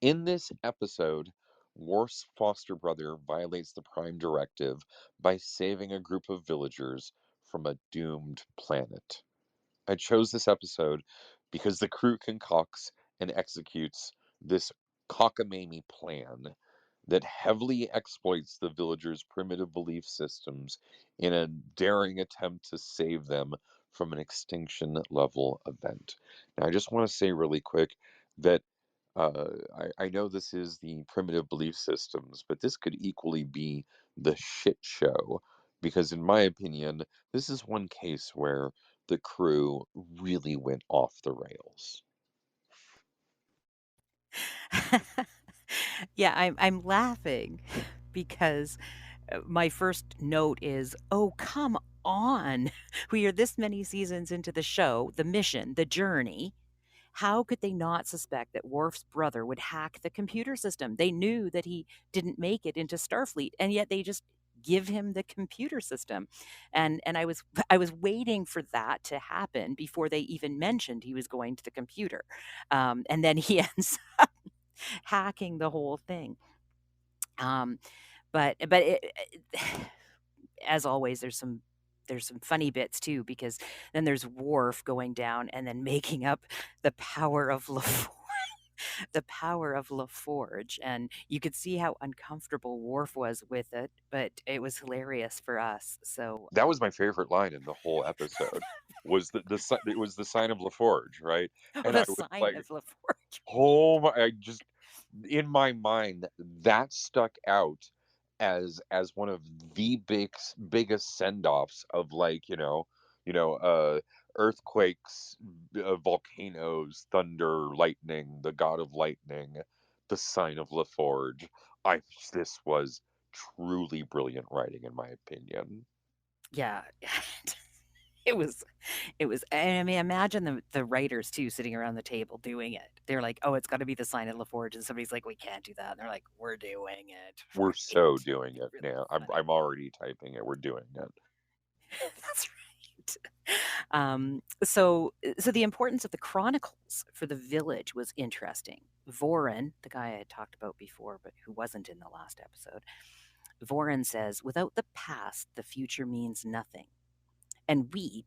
S2: In this episode, Worf's foster brother violates the Prime Directive by saving a group of villagers from a doomed planet. I chose this episode because the crew concocts and executes this cockamamie plan that heavily exploits the villagers' primitive belief systems in a daring attempt to save them from an extinction level event. Now, I just want to say really quick that I know this is the primitive belief systems, but this could equally be the shit show because, in my opinion, this is one case where the crew really went off the rails.
S1: yeah, I'm laughing because my first note is, "Oh, come on. We are this many seasons into the show, the mission, the journey. How could they not suspect that Worf's brother would hack the computer system? They knew that he didn't make it into Starfleet, and yet they just give him the computer system." And I was waiting for that to happen before they even mentioned he was going to the computer. And then he ends up hacking the whole thing. Um, but as always, there's some funny bits too because then there's Worf going down and then making up the power of the power of LaForge, and you could see how uncomfortable Worf was with it, but it was hilarious for us. So
S2: That was my favorite line in the whole episode. Was it was the sign of LaForge, right? And I
S1: the
S2: was
S1: sign
S2: like,
S1: of LaForge.
S2: oh my! I just in my mind that stuck out as one of the biggest send-offs of, like, earthquakes, volcanoes, thunder, lightning, the god of lightning, the sign of LaForge. I This was truly brilliant writing, in my opinion.
S1: Yeah. It was and I mean, imagine the writers too sitting around the table doing it. They're like, "Oh, it's gotta be the sign of LaForge," and somebody's like, "We can't do that." And they're like, "We're doing it."
S2: We're so
S1: Right?
S2: doing it
S1: Really
S2: now. I'm
S1: funny.
S2: I'm already typing it. We're doing it.
S1: That's right. So the importance of the chronicles for the village was interesting. Voren, the guy I had talked about before, but who wasn't in the last episode, Voren says, "Without the past, the future means nothing." And we,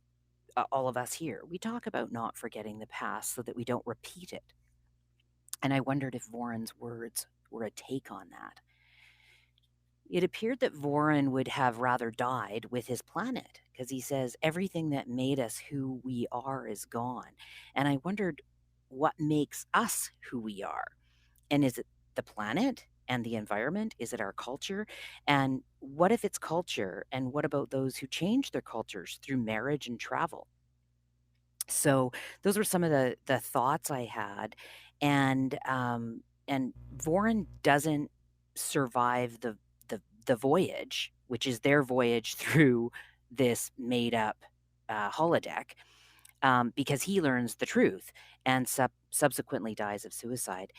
S1: all of us here, we talk about not forgetting the past so that we don't repeat it. And I wondered if Voron's words were a take on that. It appeared that Voron would have rather died with his planet, because he says everything that made us who we are is gone. And I wondered what makes us who we are. And is it the planet and the environment? Is it our culture? And what if it's culture? And what about those who change their cultures through marriage and travel? So those were some of the thoughts I had, and Voron doesn't survive the voyage, which is their voyage through this made up holodeck, because he learns the truth and subsequently dies of suicide,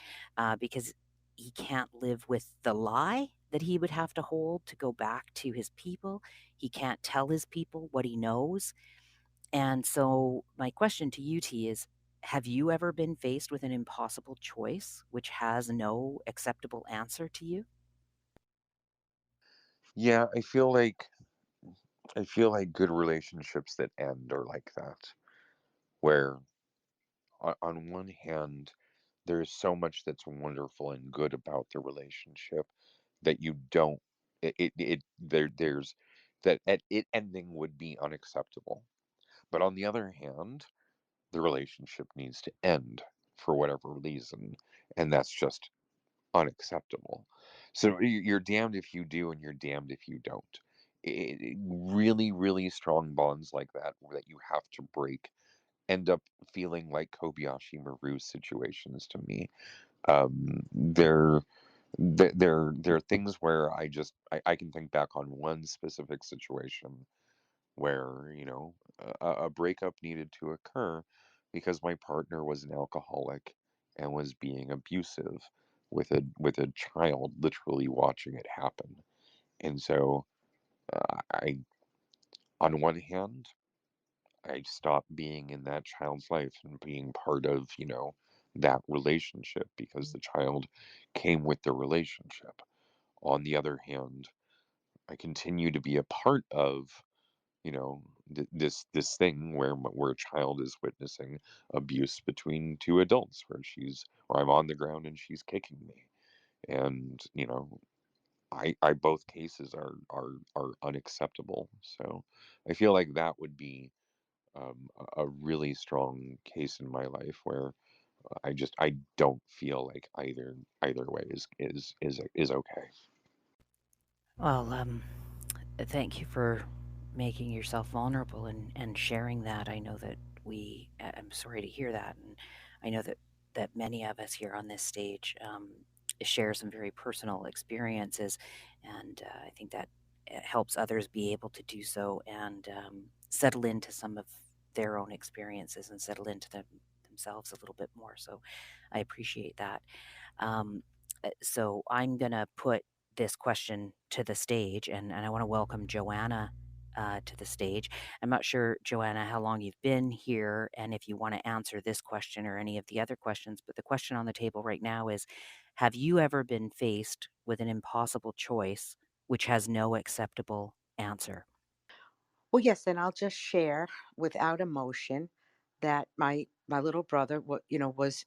S1: because he can't live with the lie that he would have to hold to go back to his people. He can't tell his people what he knows. And so, my question to you, T, is have you ever been faced with an impossible choice which has no acceptable answer to you?
S2: Yeah, I feel like good relationships that end are like that, where on one hand, there's so much that's wonderful and good about the relationship that you don't there's that at it ending would be unacceptable. But on the other hand, the relationship needs to end for whatever reason, and that's just unacceptable. So you're damned if you do and you're damned if you don't. Really, really strong bonds like that you have to break end up feeling like Kobayashi Maru situations to me. There are things where I can think back on one specific situation where a breakup needed to occur because my partner was an alcoholic and was being abusive with a child literally watching it happen. And so I on one hand I stopped being in that child's life and being part of that relationship because the child came with the relationship. On the other hand, I continue to be a part of this thing where a child is witnessing abuse between two adults, where I'm on the ground and she's kicking me, and I both cases are unacceptable. So I feel like that would be a really strong case in my life where I don't feel like either way is okay.
S1: Well, thank you for making yourself vulnerable and sharing that. I know that I'm sorry to hear that. And I know that many of us here on this stage share some very personal experiences. And I think that it helps others be able to do so and settle into some of their own experiences and settle into themselves a little bit more. So I appreciate that. Um, so I'm going to put this question to the stage, and I want to welcome Joanna to the stage. I'm not sure, Joanna, how long you've been here and if you want to answer this question or any of the other questions, but the question on the table right now is, have you ever been faced with an impossible choice which has no acceptable answer?
S7: Well, yes, and I'll just share without emotion that my little brother, was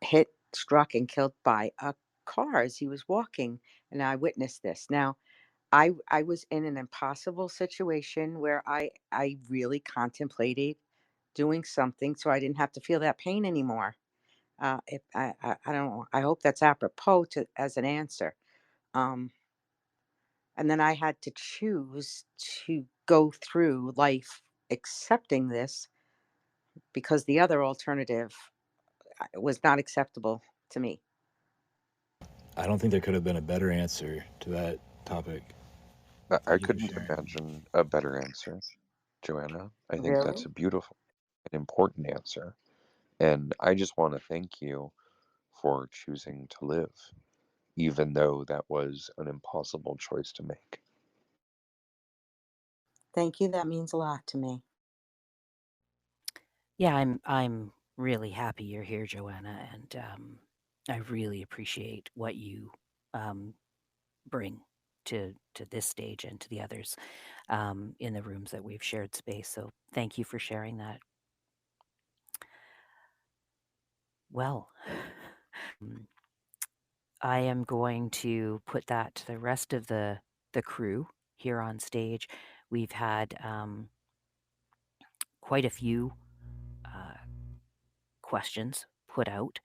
S7: hit, struck, and killed by a car as he was walking, and I witnessed this. Now, I was in an impossible situation where I really contemplated doing something so I didn't have to feel that pain anymore. If I don't know, I hope that's apropos to as an answer. Um, and then I had to choose to go through life accepting this because the other alternative was not acceptable to me.
S4: I don't think there could have been a better answer to that topic.
S2: I
S4: Thank you for
S2: couldn't
S4: sharing.
S2: imagine a better answer, Joanna. I think that's
S3: Really?
S2: a beautiful and important answer. And I just want to thank you for choosing to live, even though that was an impossible choice to make.
S7: Thank you. That means a lot to me.
S1: Yeah, I'm really happy you're here, Joanna, and I really appreciate what you um, bring to this stage and to the others in the rooms that we've shared space. So thank you for sharing that. Well, I am going to put that to the rest of the crew here on stage. We've had quite a few questions put out,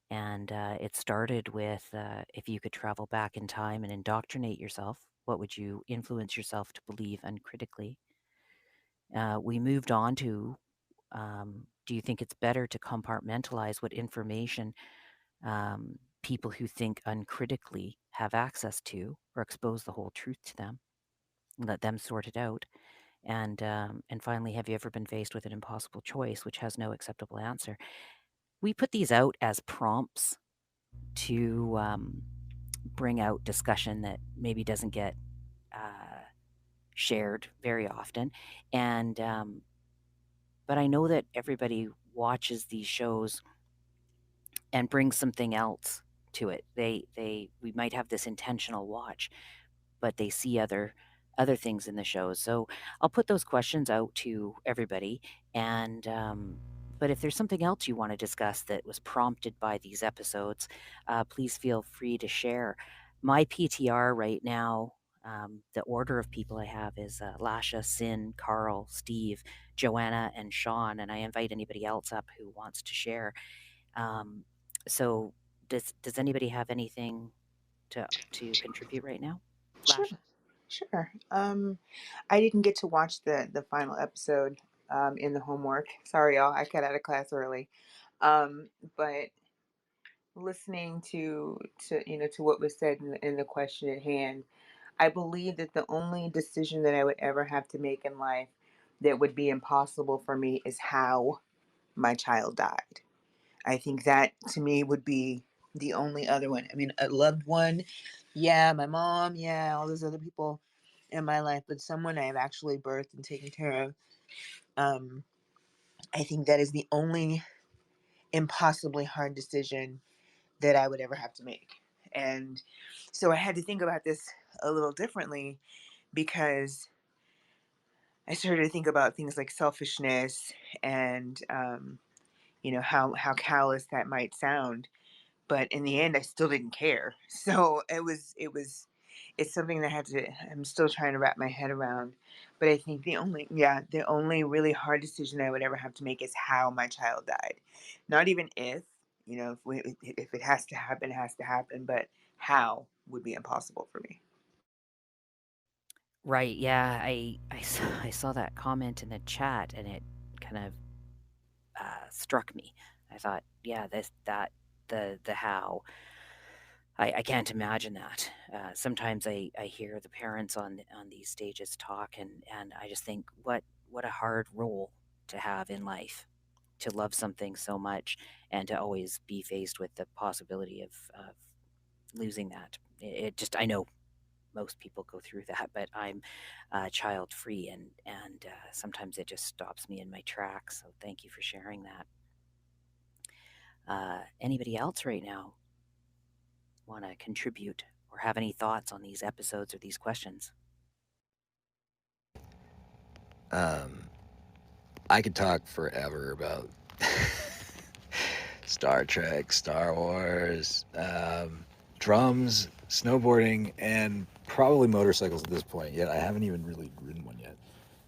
S1: and it started with if you could travel back in time and indoctrinate yourself, what would you influence yourself to believe uncritically? We moved on to do you think it's better to compartmentalize what information people who think uncritically have access to, or expose the whole truth to them and let them sort it out? And finally, have you ever been faced with an impossible choice which has no acceptable answer? We put these out as prompts to bring out discussion that maybe doesn't get shared very often. And but I know that everybody watches these shows and brings something else to it. We might have this intentional watch, but they see other things in the shows. So I'll put those questions out to everybody, and but if there's something else you want to discuss that was prompted by these episodes, please feel free to share. My PTR right now, the order of people I have is Lasha, Sin, Carl, Steve, Joanna, and Sean, and I invite anybody else up who wants to share. So does anybody have anything to contribute right now?
S3: Sure,
S1: Lasha?
S3: sure. I didn't get to watch the final episode in the homework. Sorry, y'all. I got out of class early. But listening to what was said in the question at hand, I believe that the only decision that I would ever have to make in life that would be impossible for me is how my child died. I think that to me would be the only other one. I mean, a loved one, yeah, my mom, yeah, all those other people in my life, but someone I have actually birthed and taken care of. I think that is the only impossibly hard decision that I would ever have to make. And so I had to think about this a little differently, because I started to think about things like selfishness and how callous that might sound, but in the end I still didn't care. So it's something that I'm still trying to wrap my head around. But I think the only really hard decision I would ever have to make is how my child died. Not even if, if it has to happen, it has to happen, but how would be impossible for me.
S1: Right. Yeah. I saw that comment in the chat, and it kind of struck me. I thought, yeah, the how. I can't imagine that. Sometimes I hear the parents on these stages talk, and I just think, what a hard role to have in life, to love something so much and to always be faced with the possibility of losing that. It just, I know most people go through that, but I'm child free, and sometimes it just stops me in my tracks. So thank you for sharing that. Anybody else right now want to contribute or have any thoughts on these episodes or these questions?
S4: I could talk forever about Star Trek, Star Wars, drums, snowboarding, and probably motorcycles at this point. Yet I haven't even really ridden one yet.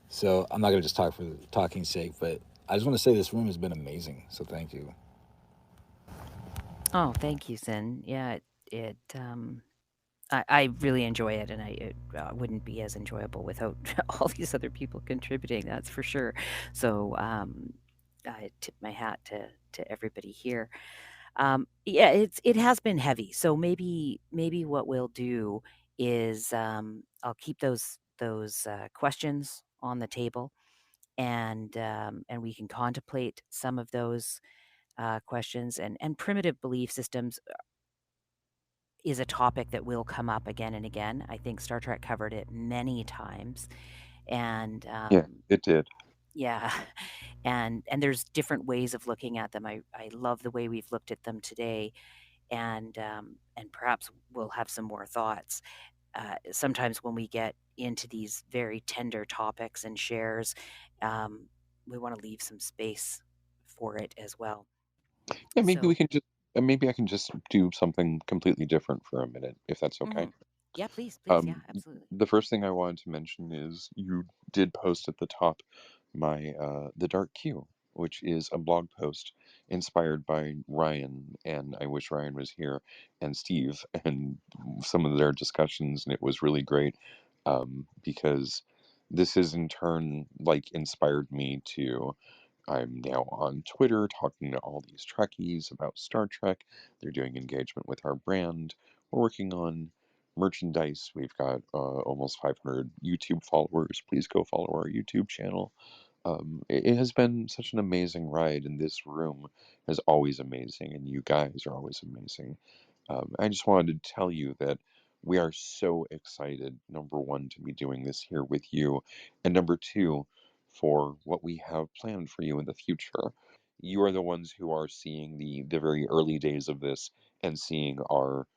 S4: So I'm not going to just talk for the talking's sake, but I just want to say this room has been amazing. So thank you.
S1: Oh, thank you, Sin. Yeah, I really enjoy it, and it wouldn't be as enjoyable without all these other people contributing. That's for sure. So I tip my hat to everybody here. Yeah, it has been heavy. So maybe what we'll do is I'll keep those questions on the table, and we can contemplate some of those questions, and primitive belief systems is a topic that will come up again and again. I think Star Trek covered it many times, and
S2: Yeah, it did.
S1: yeah, and there's different ways of looking at them. I love the way we've looked at them today, and perhaps we'll have some more thoughts. Sometimes when we get into these very tender topics and shares, we want to leave some space for it as well.
S2: Yeah, maybe
S1: So
S2: we can just And maybe I can just do something completely different for a minute, if that's okay.
S1: Hmm. Yeah, please, please. Yeah,
S2: Um,
S1: absolutely.
S2: the first thing I wanted to mention is you did post at the top my the Dark Q, which is a blog post inspired by Ryan, and I wish Ryan was here, and Steve, and some of their discussions, and it was really great because this has in turn like inspired me to. I'm now on Twitter talking to all these Trekkies about Star Trek. They're doing engagement with our brand. We're working on merchandise. We've got almost 500 YouTube followers. Please go follow our YouTube channel. It has been such an amazing ride, and this room is always amazing, and you guys are always amazing. I just wanted to tell you that we are so excited, number one, to be doing this here with you, and number two, for what we have planned for you in the future. You are the ones who are seeing the very early days of this and seeing our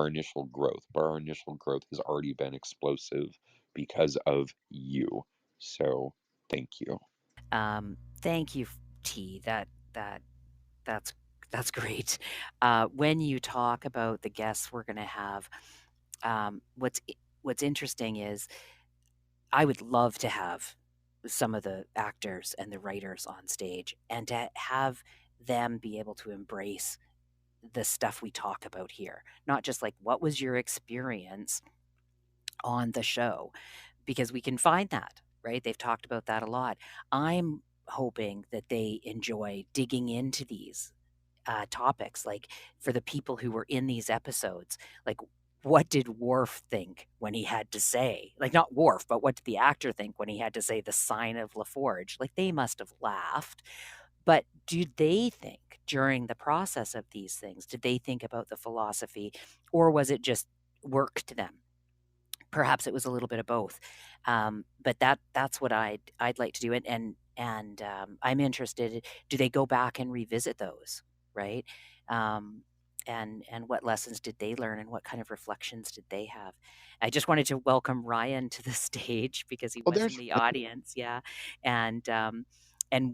S2: initial growth, but our initial growth has already been explosive because of you. So thank you.
S1: Thank you, T. That that's that's great. When you talk about the guests we're going to have, what's interesting is I would love to have some of the actors and the writers on stage and to have them be able to embrace the stuff we talk about here. Not just like, what was your experience on the show? Because we can find that, right? They've talked about that a lot. I'm hoping that they enjoy digging into these topics, like for the people who were in these episodes, like what did Worf think when he had to say, like not Worf, but what did the actor think when he had to say the sign of LaForge? Like they must have laughed, but did they think during the process of these things, did they think about the philosophy, or was it just work to them? Perhaps it was a little bit of both, but that's what I'd like to do, and I'm interested. Do they go back and revisit those, right? Um, and what lessons did they learn, and what kind of reflections did they have? I just wanted to welcome Ryan to the stage because he
S2: Oh,
S1: was in
S2: there's
S1: the audience, yeah, and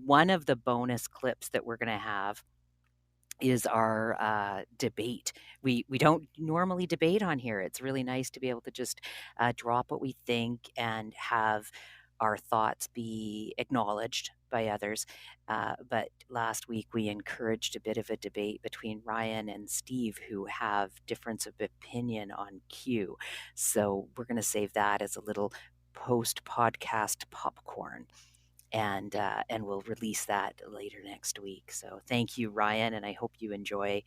S1: one of the bonus clips that we're going to have is our debate. We don't normally debate on here. It's really nice to be able to just drop what we think and have our thoughts be acknowledged by others. But last week we encouraged a bit of a debate between Ryan and Steve, who have difference of opinion on Q. So we're going to save that as a little post podcast popcorn, and we'll release that later next week. So thank you, Ryan, and I hope you enjoy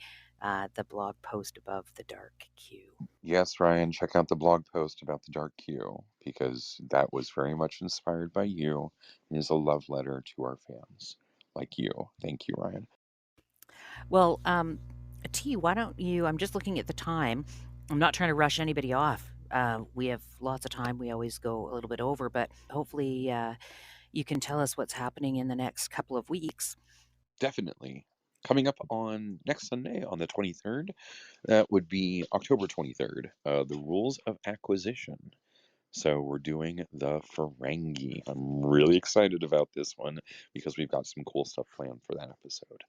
S1: the blog post above the dark queue.
S2: Yes, Ryan, check out the blog post about the Dark Q because that was very much inspired by you and is a love letter to our fans like you. Thank you, Ryan.
S1: Well, T, why don't you? I'm just looking at the time. I'm not trying to rush anybody off. We have lots of time. We always go a little bit over, but hopefully you can tell us what's happening in the next couple of weeks.
S2: Definitely. Coming up on next Sunday on the 23rd, that would be October 23rd, the rules of acquisition. So we're doing the Ferengi. I'm really excited about this one because we've got some cool stuff planned for that episode.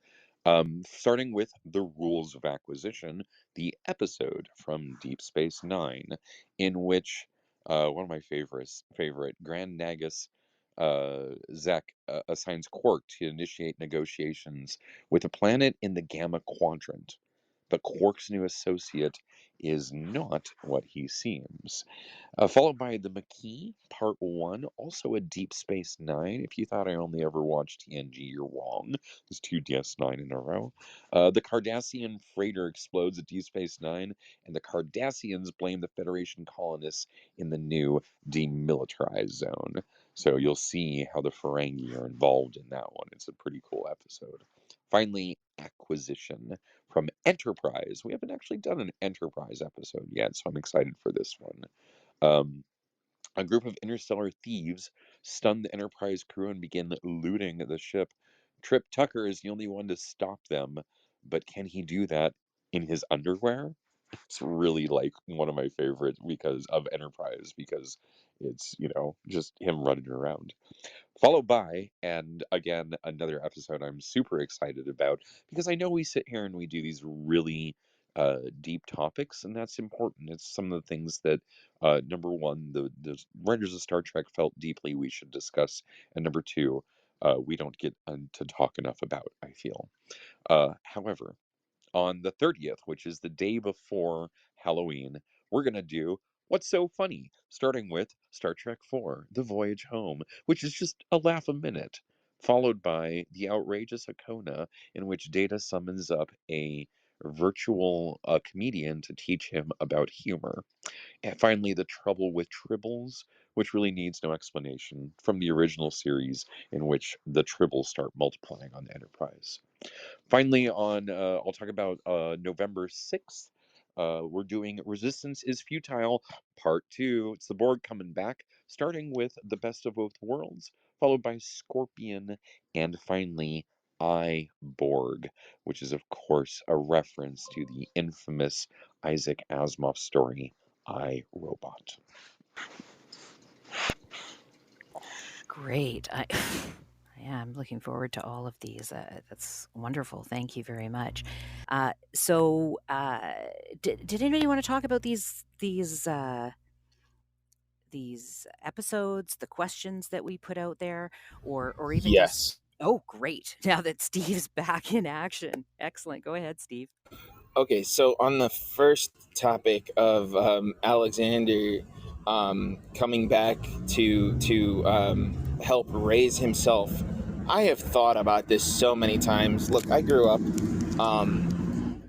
S2: Starting with the rules of acquisition, the episode from Deep Space Nine, in which one of my favorite Grand Nagus Zek assigns Quark to initiate negotiations with a planet in the Gamma Quadrant. But Quark's new associate is not what he seems. Followed by The McKee, Part 1, also a Deep Space Nine. If you thought I only ever watched TNG, you're wrong. There's two DS9 in a row. The Cardassian freighter explodes at Deep Space Nine, and the Cardassians blame the Federation colonists in the new demilitarized zone. So you'll see how the Ferengi are involved in that one. It's a pretty cool episode. Finally, Acquisition from Enterprise. We haven't actually done an Enterprise episode yet, so I'm excited for this one. Um, a group of interstellar thieves stun the Enterprise crew and begin looting the ship. Trip Tucker is the only one to stop them, but can he do that in his underwear? It's really like one of my favorites because of Enterprise, because it's, just him running around. Followed by, and again, another episode I'm super excited about, because I know we sit here and we do these really deep topics, and that's important. It's some of the things that, number one, the writers of Star Trek felt deeply we should discuss, and number two, we don't get to talk enough about, I feel. However, on the 30th, which is the day before Halloween, we're going to do What's So Funny, starting with Star Trek IV, The Voyage Home, which is just a laugh a minute, followed by The Outrageous Hakona, in which Data summons up a virtual comedian to teach him about humor. And finally, The Trouble with Tribbles, which really needs no explanation, from the original series in which the Tribbles start multiplying on the Enterprise. Finally, I'll talk about November 6th. We're doing Resistance is Futile, Part 2. It's the Borg coming back, starting with The Best of Both Worlds, followed by Scorpion, and finally, I, Borg, which is, of course, a reference to the infamous Isaac Asimov story, I, Robot.
S1: Great. Yeah, I'm looking forward to all of these. That's wonderful. Thank you very much. So, did anybody want to talk about these episodes, the questions that we put out there, or even just?
S8: Yes.
S1: Oh, great! Now that Steve's back in action, excellent. Go ahead, Steve.
S8: Okay, so on the first topic of Alexander coming back to help raise himself, I have thought about this so many times. Look, I grew up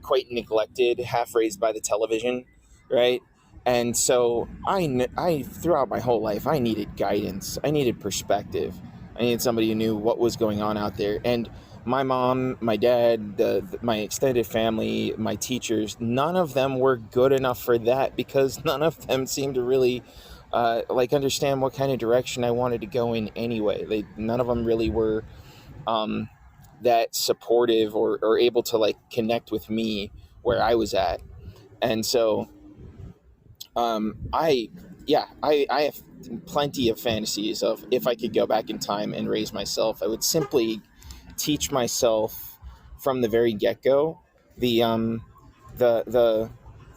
S8: quite neglected, half raised by the television, right? And so I throughout my whole life, I needed guidance. I needed perspective. I needed somebody who knew what was going on out there. And my mom, my dad, my extended family, my teachers, none of them were good enough for that, because none of them seemed to really understand what kind of direction I wanted to go in anyway. None of them really were that supportive or able to connect with me where I was at. And so I have plenty of fantasies of, if I could go back in time and raise myself, I would simply teach myself from the very get-go the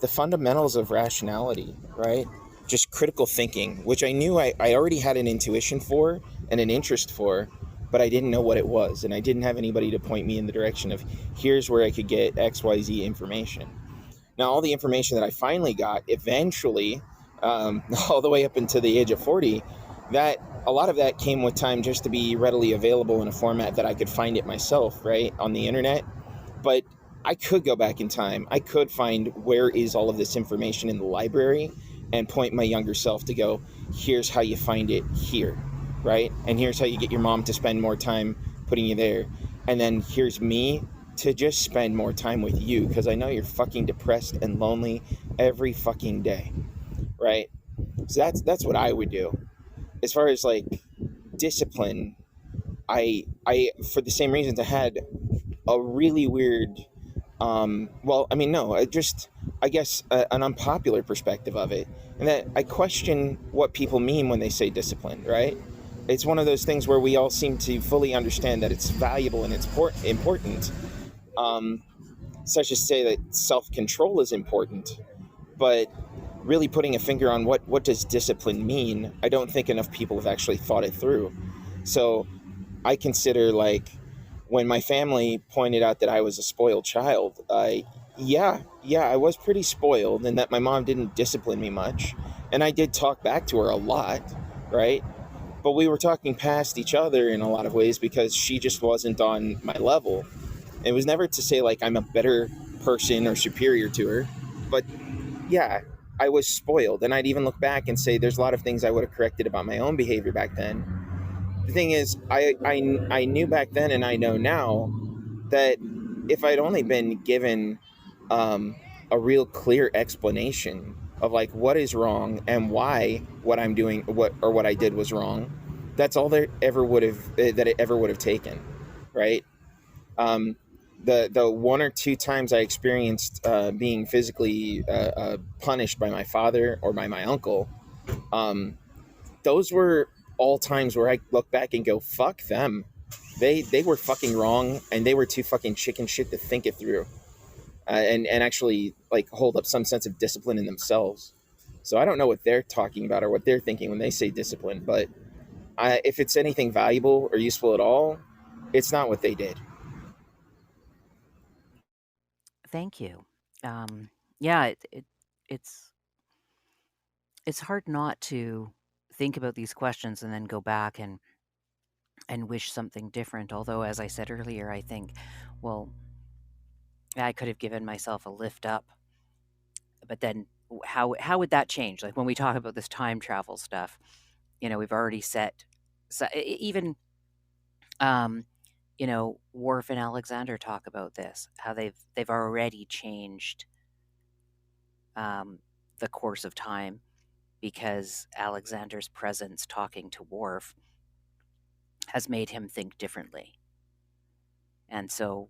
S8: fundamentals of rationality, right? Just critical thinking, which I knew I already had an intuition for and an interest for, but I didn't know what it was, and I didn't have anybody to point me in the direction of, here's where I could get XYZ information. Now, all the information that I finally got eventually, all the way up into the age of 40, that a lot of that came with time just to be readily available in a format that I could find it myself, right, on the internet. But I could go back in time. I could find where is all of this information in the library and point my younger self to go, here's how you find it here, right? And here's how you get your mom to spend more time putting you there. And then here's me to just spend more time with you, because I know you're fucking depressed and lonely every fucking day, right? So that's what I would do. As far as discipline, I for the same reasons I had a really weird I guess an unpopular perspective of it, and that I question what people mean when they say discipline, right? It's one of those things where we all seem to fully understand that it's valuable and it's important, such as say that self-control is important, but really putting a finger on what does discipline mean, I don't think enough people have actually thought it through. So I consider when my family pointed out that I was a spoiled child, I was pretty spoiled, and that my mom didn't discipline me much, and I did talk back to her a lot, right? But we were talking past each other in a lot of ways, because she just wasn't on my level. It was never to say I'm a better person or superior to her, but yeah, I was spoiled, and I'd even look back and say there's a lot of things I would have corrected about my own behavior back then. The thing is, I knew back then, and I know now, that if I'd only been given a real clear explanation of what is wrong and why what I'm doing what I did was wrong, that's all that it ever would have taken, right? the one or two times I experienced being physically punished by my father or by my uncle, those were all times where I look back and go, "Fuck them." They were fucking wrong, and they were too fucking chicken shit to think it through, and actually like hold up some sense of discipline in themselves. So I don't know what they're talking about or what they're thinking when they say discipline, but if it's anything valuable or useful at all, it's not what they did.
S1: Thank you. Yeah, it's it's hard not to think about these questions and then go back and wish something different. Although, as I said earlier, I think, well, I could have given myself a lift up, but then how would that change? Like when we talk about this time travel stuff, we've already set, so even Worf and Alexander talk about this, how they've already changed the course of time because Alexander's presence talking to Worf has made him think differently. And so,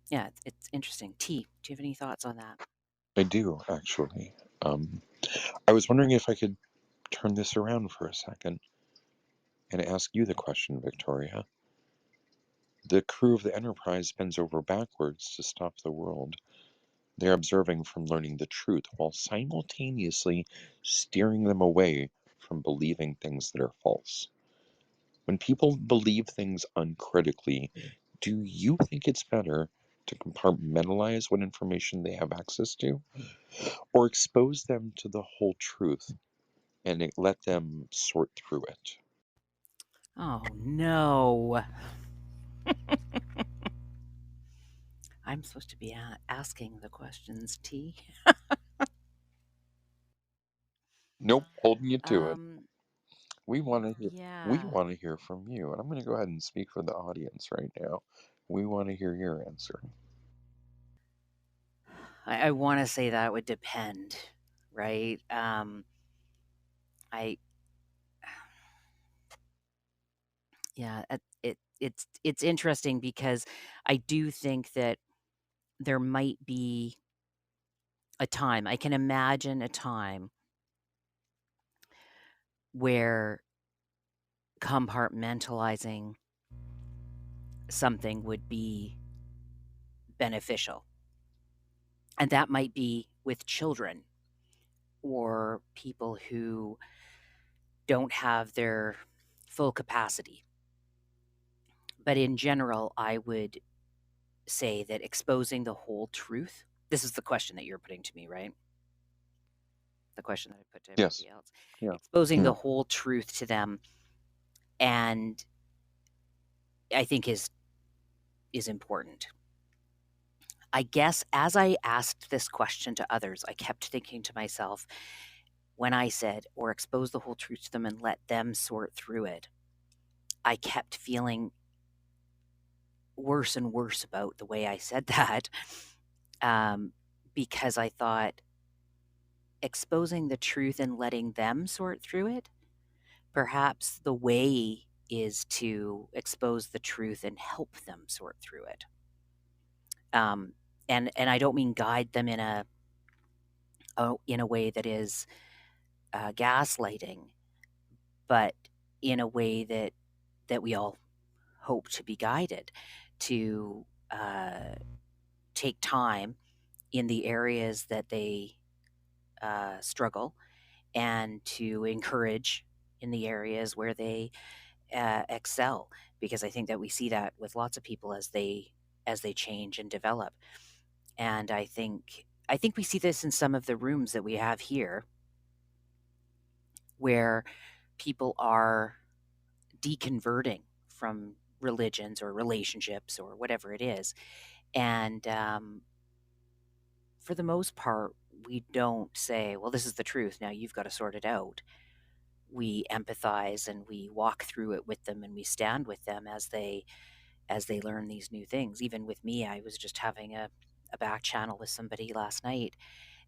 S1: yeah, it's interesting. T, do you have any thoughts on that?
S2: I do, actually. I was wondering if I could turn this around for a second and ask you the question, Victoria. The crew of the Enterprise bends over backwards to stop the world. They're observing from learning the truth while simultaneously steering them away from believing things that are false. When people believe things uncritically, do you think it's better to compartmentalize what information they have access to, or expose them to the whole truth and let them sort through it?
S1: Oh, no. I'm supposed to be asking the questions, T.
S2: Nope, holding you to it.
S1: Um,
S2: We want to hear. We
S1: yeah.
S2: want to hear from you, and I'm going to go ahead and speak for the audience right now. We want to hear your answer.
S1: I want to say that would depend, right? I yeah, it's interesting because I do think that there might be a time. I can imagine a time where compartmentalizing something would be beneficial. And that might be with children or people who don't have their full capacity. But in general, I would say that exposing the whole truth, this is the question that you're putting to me, right? The question that I put to
S2: Yes.
S1: everybody else.
S2: Yeah.
S1: Exposing the
S2: Yeah.
S1: whole truth to them, and I think is important. I guess as I asked this question to others, I kept thinking to myself, when I said, or expose the whole truth to them and let them sort through it, I kept feeling worse and worse about the way I said that, because I thought exposing the truth and letting them sort through it, perhaps the way is to expose the truth and help them sort through it. And I don't mean guide them in a way that is gaslighting, but in a way that we all hope to be guided to take time in the areas that they struggle and to encourage in the areas where they excel, because I think that we see that with lots of people as they change and develop. And I think we see this in some of the rooms that we have here where people are deconverting from religions or relationships or whatever it is. And for the most part, we don't say, well, this is the truth. Now you've got to sort it out. We empathize and we walk through it with them and we stand with them as they learn these new things. Even with me, I was just having a back channel with somebody last night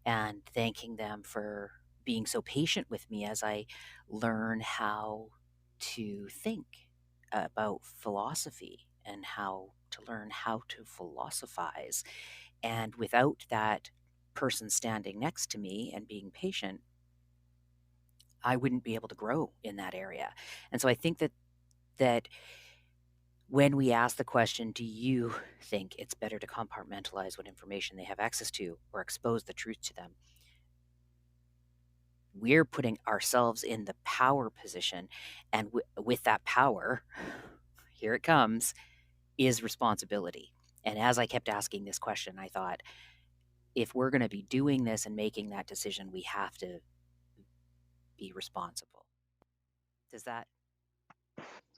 S1: and thanking them for being so patient with me as I learn how to think about philosophy and how to learn how to philosophize. And without that person standing next to me and being patient, I wouldn't be able to grow in that area. And so I think that when we ask the question, do you think it's better to compartmentalize what information they have access to or expose the truth to them? We're putting ourselves in the power position, and with that power, here it comes, is responsibility. And as I kept asking this question, I thought, if we're going to be doing this and making that decision, we have to be responsible. Does that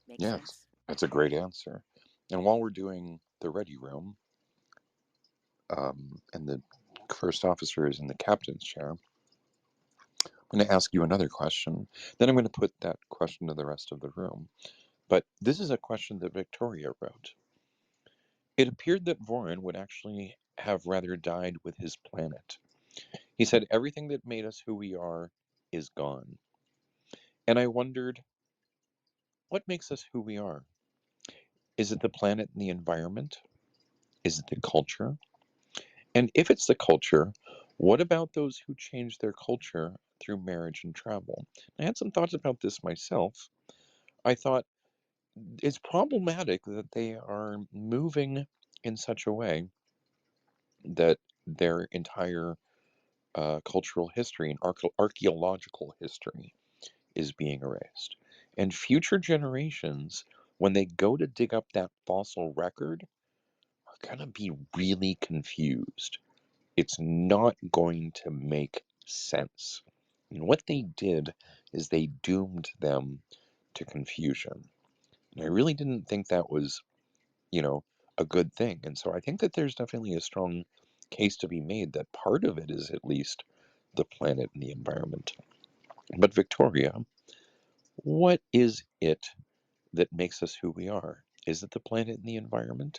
S1: make
S2: Yes,
S1: sense?
S2: that's a great answer. And while we're doing the ready room, and the first officer is in the captain's chair, I'm going to ask you another question. Then I'm going to put that question to the rest of the room. But this is a question that Victoria wrote. It appeared that Voron would actually have rather died with his planet. He said, everything that made us who we are is gone. And I wondered, what makes us who we are? Is it the planet and the environment? Is it the culture? And if it's the culture, what about those who change their culture through marriage and travel? I had some thoughts about this myself. I thought it's problematic that they are moving in such a way that their entire cultural history and archaeological history is being erased. And future generations, when they go to dig up that fossil record, are going to be really confused. It's not going to make sense. And what they did is they doomed them to confusion. And I really didn't think that was, you know, a good thing. And so I think that there's definitely a strong case to be made that part of it is at least the planet and the environment. But Victoria, what is it that makes us who we are? Is it the planet and the environment?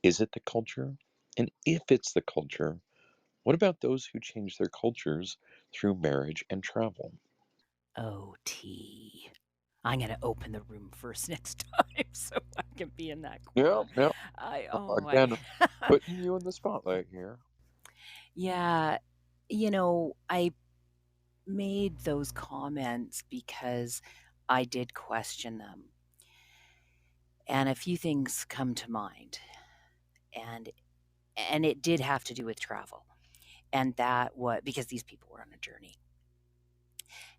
S2: Is it the culture? And if it's the culture, what about those who change their cultures through marriage and travel?
S1: Oh, T. I'm going to open the room first next time so I can be in that
S2: Yeah,
S1: corner.
S2: yeah.
S1: Oh my.
S2: Again, putting you in the spotlight here.
S1: Yeah, I made those comments because I did question them. And a few things come to mind. And it did have to do with travel. And that was because these people were on a journey.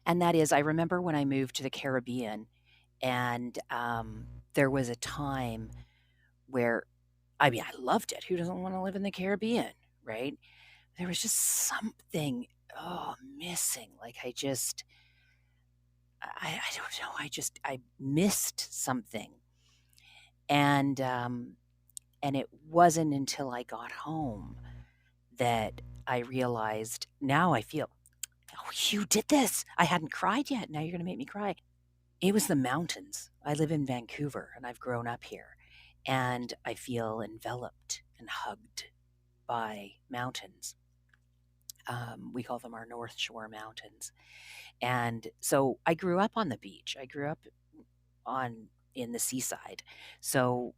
S1: And that is, I remember when I moved to the Caribbean, and there was a time where, I mean, I loved it. Who doesn't want to live in the Caribbean, right? There was just something, missing. Like I don't know. I missed something, and it wasn't until I got home that I realized. Now I feel, oh, you did this. I hadn't cried yet. Now you're going to make me cry. It was the mountains. I live in Vancouver and I've grown up here, and I feel enveloped and hugged by mountains. We call them our North Shore Mountains. And so I grew up on the beach. I grew up in the seaside. So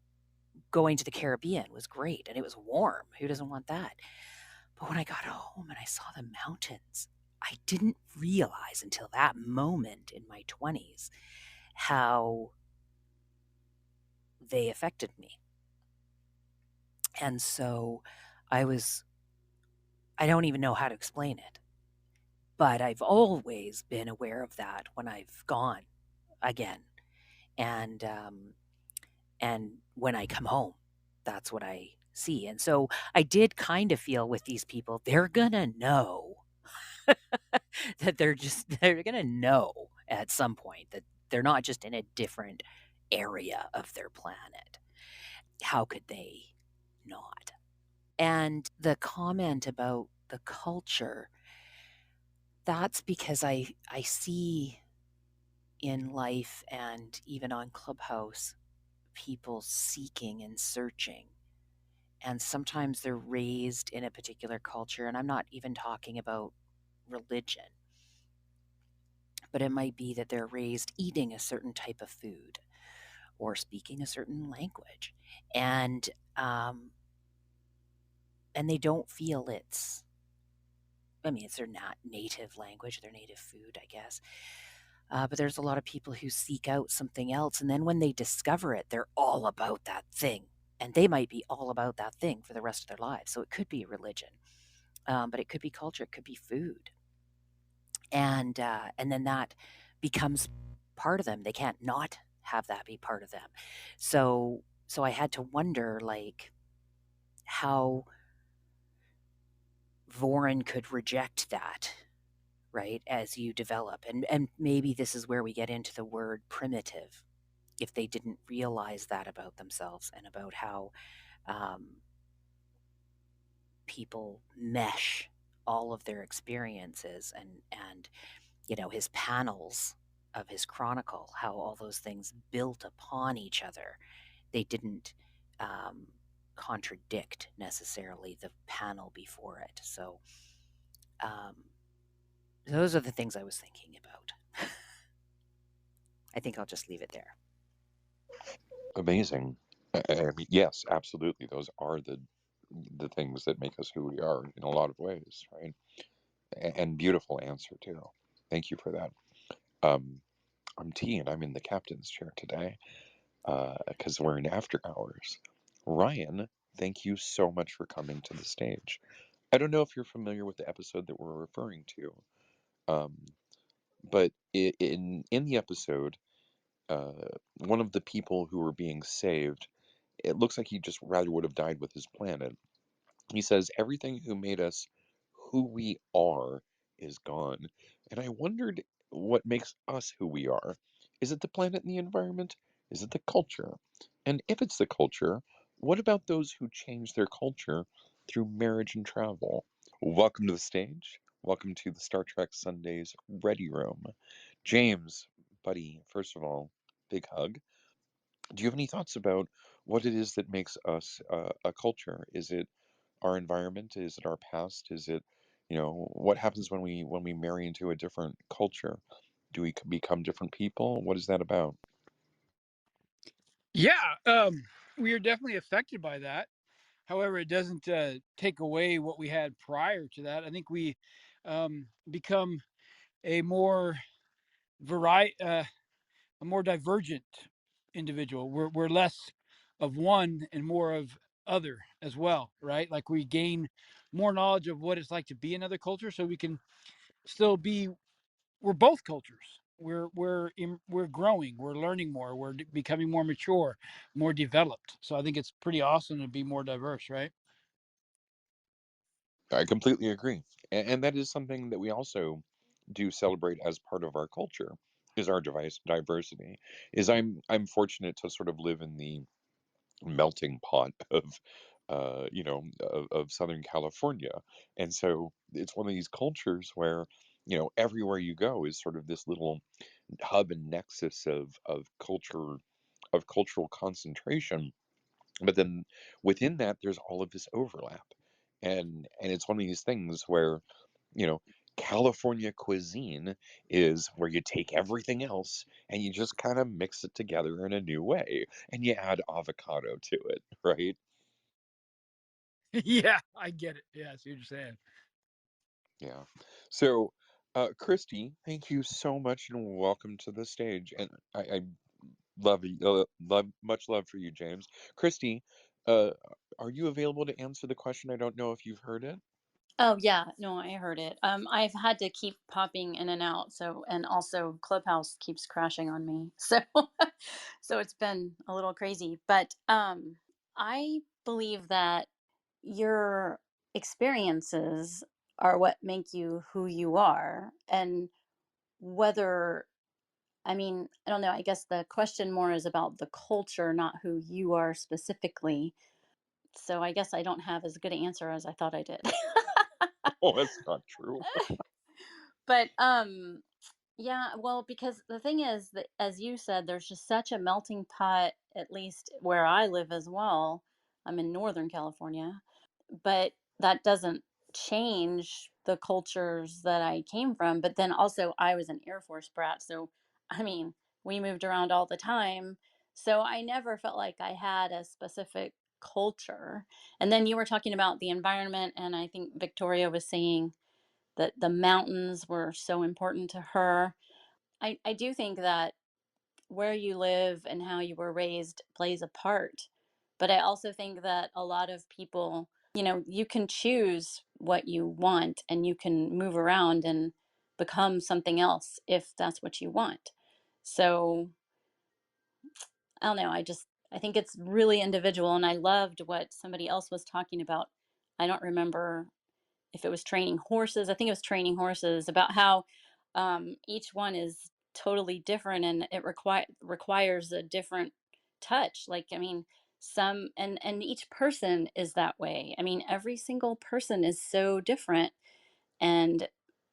S1: going to the Caribbean was great, and it was warm. Who doesn't want that? But when I got home and I saw the mountains, I didn't realize until that moment in my 20s how they affected me. And so I don't even know how to explain it, but I've always been aware of that when I've gone again. And when I come home, that's what I see. And so I did kind of feel with these people, they're gonna know that they're gonna know at some point that they're not just in a different area of their planet. How could they not? And the comment about the culture, that's because I see in life and even on Clubhouse people seeking and searching. And sometimes they're raised in a particular culture. And I'm not even talking about religion, but it might be that they're raised eating a certain type of food, or speaking a certain language, and they don't feel it's their not native language, their native food, I guess. But there's a lot of people who seek out something else, and then when they discover it, they're all about that thing, and they might be all about that thing for the rest of their lives. So it could be religion, but it could be culture, it could be food, and then that becomes part of them. They can't not have that be part of them. So I had to wonder, like, how Voren could reject that, right, as you develop. And maybe this is where we get into the word primitive, if they didn't realize that about themselves and about how people mesh all of their experiences, and his panels of his chronicle, how all those things built upon each other. They didn't contradict necessarily the panel before it. So those are the things I was thinking about. I think I'll just leave it there.
S2: Amazing. I mean, yes, absolutely. Those are the things that make us who we are in a lot of ways, right? And beautiful answer too. Thank you for that. I'm T, and I'm in the captain's chair today because we're in after hours. Ryan, thank you so much for coming to the stage. I don't know if you're familiar with the episode that we're referring to, but in the episode, one of the people who were being saved, it looks like he just rather would have died with his planet. He says, everything who made us who we are is gone. And I wondered what makes us who we are. Is it the planet and the environment? Is it the culture? And if it's the culture, what about those who change their culture through marriage and travel? Welcome to the stage. Welcome to the Star Trek Sundays Ready Room. James, buddy, first of all, big hug. Do you have any thoughts about what it is that makes us a culture? Is it our environment? Is it our past? Is it, what happens when we marry into a different culture? Do we become different people? What is that about?
S9: Yeah, we are definitely affected by that. However, it doesn't take away what we had prior to that. I think we become a more a more divergent individual. We're less of one and more of other as well, right? Like we gain more knowledge of what it's like to be another culture, so we can still be. We're both cultures. We're growing. We're learning more. We're becoming more mature, more developed. So I think it's pretty awesome to be more diverse, right?
S2: I completely agree. And that is something that we also do celebrate as part of our culture, is our diversity. Is I'm fortunate to sort of live in the melting pot of of Southern California. And so it's one of these cultures where, everywhere you go is sort of this little hub and nexus of cultural concentration. But then within that there's all of this overlap. And it's one of these things where, you know, California cuisine is where you take everything else and you just kind of mix it together in a new way and you add avocado to it, right?
S9: Yeah, I get it. Yeah, I see what you're saying.
S2: Yeah. So, Christy, thank you so much and welcome to the stage. And I love you, much love for you, James. Christy, uh, are you available to answer the question? I don't know if you've heard it.
S10: Oh yeah, no, I heard it. I've had to keep popping in and out, and also Clubhouse keeps crashing on me. So so it's been a little crazy, but I believe that your experiences are what make you who you are, and whether I mean, I don't know, I guess the question more is about the culture, not who you are specifically. So I guess I don't have as good an answer as I thought I did.
S2: Oh, that's not true.
S10: But yeah, well, because the thing is that, as you said, there's just such a melting pot, at least where I live as well. I'm in Northern California, but that doesn't change the cultures that I came from. But then also, I was an Air Force brat. So, I mean, we moved around all the time. So I never felt like I had a specific culture. And then you were talking about the environment, and I think Victoria was saying that the mountains were so important to her. I do think that where you live and how you were raised plays a part. But I also think that a lot of people, you can choose what you want and you can move around and become something else if that's what you want. So I don't know. I think it's really individual. And I loved what somebody else was talking about. I don't remember if it was training horses. I think it was training horses, about how each one is totally different and it requires a different touch. Like, I mean, and each person is that way. I mean, every single person is so different, and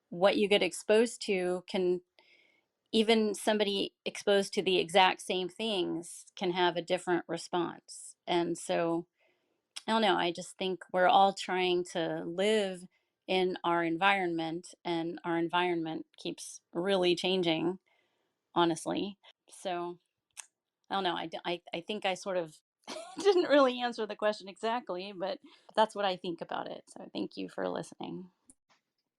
S10: what you get exposed to can, even somebody exposed to the exact same things can have a different response. And so I don't know. I just think we're all trying to live in our environment, and our environment keeps really changing, honestly. So I don't know. I think I sort of didn't really answer the question exactly, but that's what I think about it. So thank you for listening.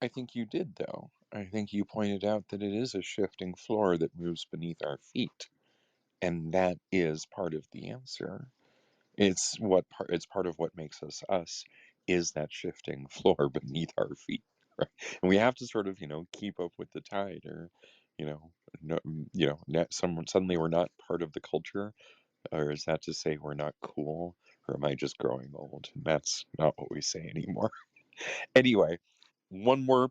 S2: I think you did, though. I think you pointed out that it is a shifting floor that moves beneath our feet, and that is part of the answer. It's part of what makes us us, is that shifting floor beneath our feet, right? And we have to sort of, keep up with the tide, or, you know, no, someone suddenly we're not part of the culture, or is that to say we're not cool, or am I just growing old? And that's not what we say anymore. Anyway, one more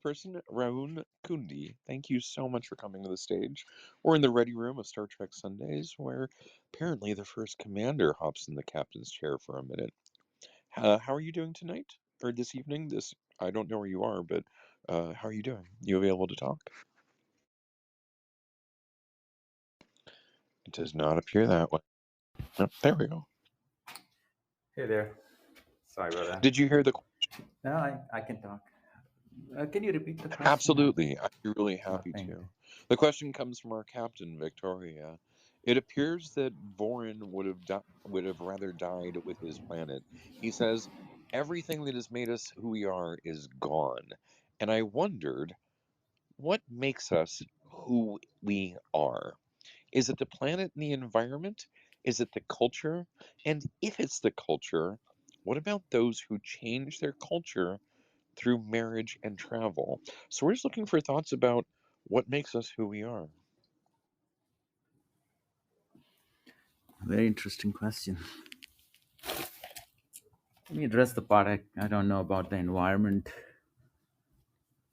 S2: person, Raoun Kundi. Thank you so much for coming to the stage. We're in the ready room of Star Trek Sundays, where apparently the first commander hops in the captain's chair for a minute. How are you doing tonight? Or this evening? I don't know where you are, but how are you doing? You available to talk? It does not appear that way. Oh, there we go.
S11: Hey there. Sorry about that.
S2: Did you hear the
S11: No, I can talk. Can you repeat the question?
S2: Absolutely. I'd be really
S11: Oh,
S2: happy
S11: thank you.
S2: to. The question comes from our captain, Victoria. It appears that Vorin would have rather died with his planet. He says, everything that has made us who we are is gone. And I wondered, what makes us who we are? Is it the planet and the environment? Is it the culture? And if it's the culture, what about those who change their culture through marriage and travel? So we're just looking for thoughts about what makes us who we are.
S11: Very interesting question. Let me address the part I don't know about the environment,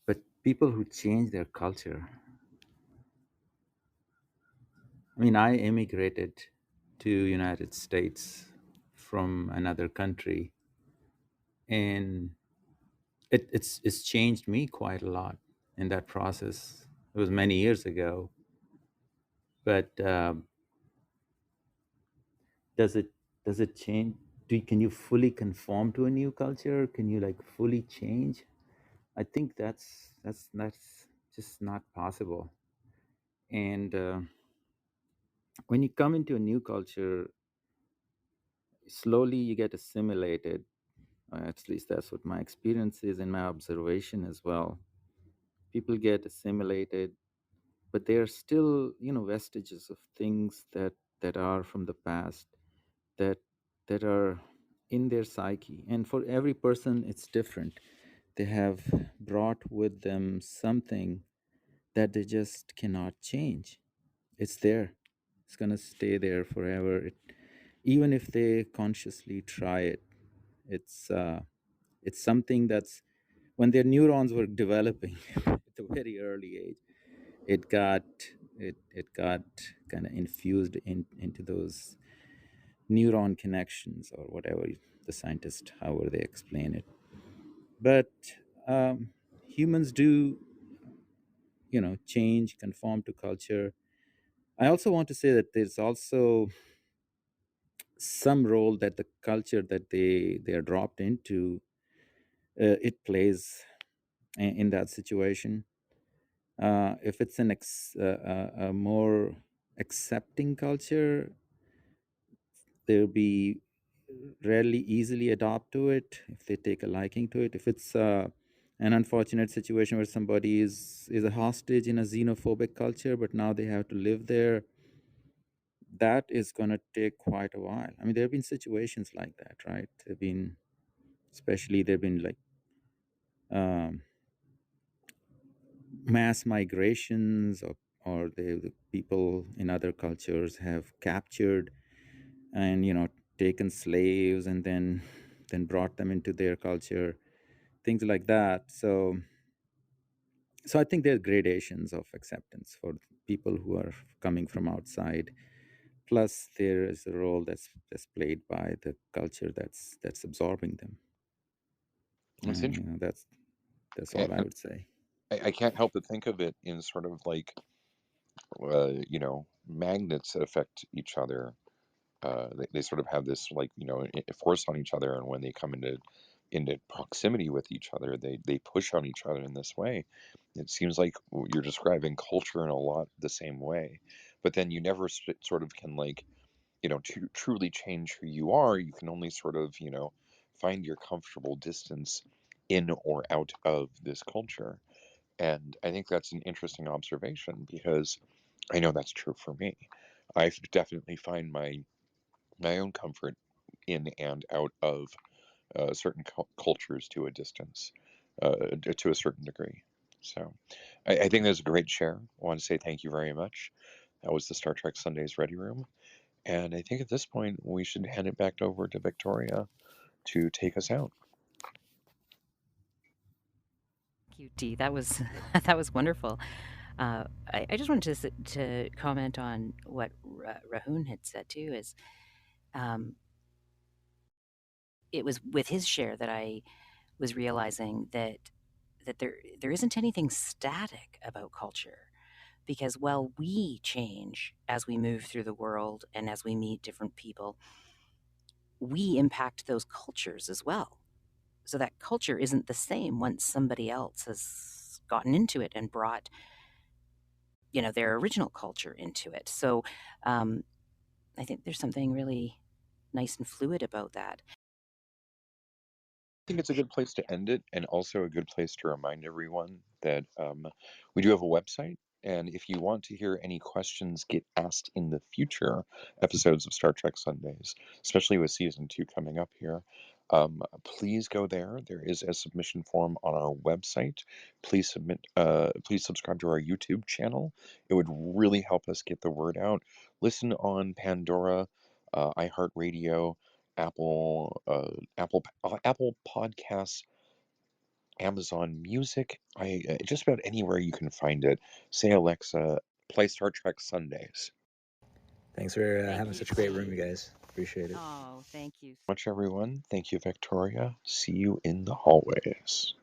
S11: but people who change their culture. I mean, I immigrated to United States from another country, and it's changed me quite a lot in that process. It was many years ago, but does it change? Can you fully conform to a new culture? Can you like fully change? I think that's just not possible. And when you come into a new culture, slowly you get assimilated. At least that's what my experience is and my observation as well. People get assimilated, but there are still, vestiges of things that are from the past, that are in their psyche. And for every person, it's different. They have brought with them something that they just cannot change. It's there. It's gonna stay there forever. Even if they consciously try it, it's something that's, when their neurons were developing at a very early age, it got kind of infused into those neuron connections, or whatever the scientists, however they explain it. But humans do, change, conform to culture. I also want to say that there's also some role that the culture that they are dropped into, it plays in that situation. If it's a more accepting culture, they'll be rarely easily adopt to it if they take a liking to it. If it's an unfortunate situation where somebody is a hostage in a xenophobic culture, but now they have to live there, that is going to take quite a while. I mean, there have been situations like that, right? There've been like mass migrations, or the people in other cultures have captured and taken slaves and then brought them into their culture, things like that. So I think there are gradations of acceptance for people who are coming from outside. Plus, there is a role that's played by the culture that's absorbing them.
S2: It's
S11: And
S2: interesting.
S11: that's all I would say.
S2: I can't help but think of it in sort of like, magnets that affect each other. They sort of have this like, force on each other, and when they come into proximity with each other, they push on each other in this way. It seems like you're describing culture in a lot the same way, but then you never sort of can like, to truly change who you are. You can only sort of, find your comfortable distance in or out of this culture. And I think that's an interesting observation, because I know that's true for me. I definitely find my own comfort in and out of certain cultures to a distance, to a certain degree. So I think that's a great share. I want to say thank you very much. That was the Star Trek Sundays Ready Room. And I think at this point we should hand it back over to Victoria to take us out.
S1: Thank you, T. That was that was wonderful. I just wanted to comment on what Rahun had said too. Is it was with his share that I was realizing that there isn't anything static about culture, because while we change as we move through the world and as we meet different people, we impact those cultures as well. So that culture isn't the same once somebody else has gotten into it and brought their original culture into it. So I think there's something really nice and fluid about that.
S2: I think it's a good place to end it, and also a good place to remind everyone that we do have a website. And if you want to hear any questions get asked in the future episodes of Star Trek Sundays, especially with season 2 coming up here, please go there. There is a submission form on our website. Please submit. Please subscribe to our YouTube channel. It would really help us get the word out. Listen on Pandora, iHeartRadio, Apple Podcasts, Amazon Music. Just about anywhere you can find it. Say, Alexa, play Star Trek Sundays.
S4: Thanks for having such a great room, you guys. Appreciate it.
S1: Oh, thank you
S2: Much, everyone. Thank you, Victoria. See you in the hallways.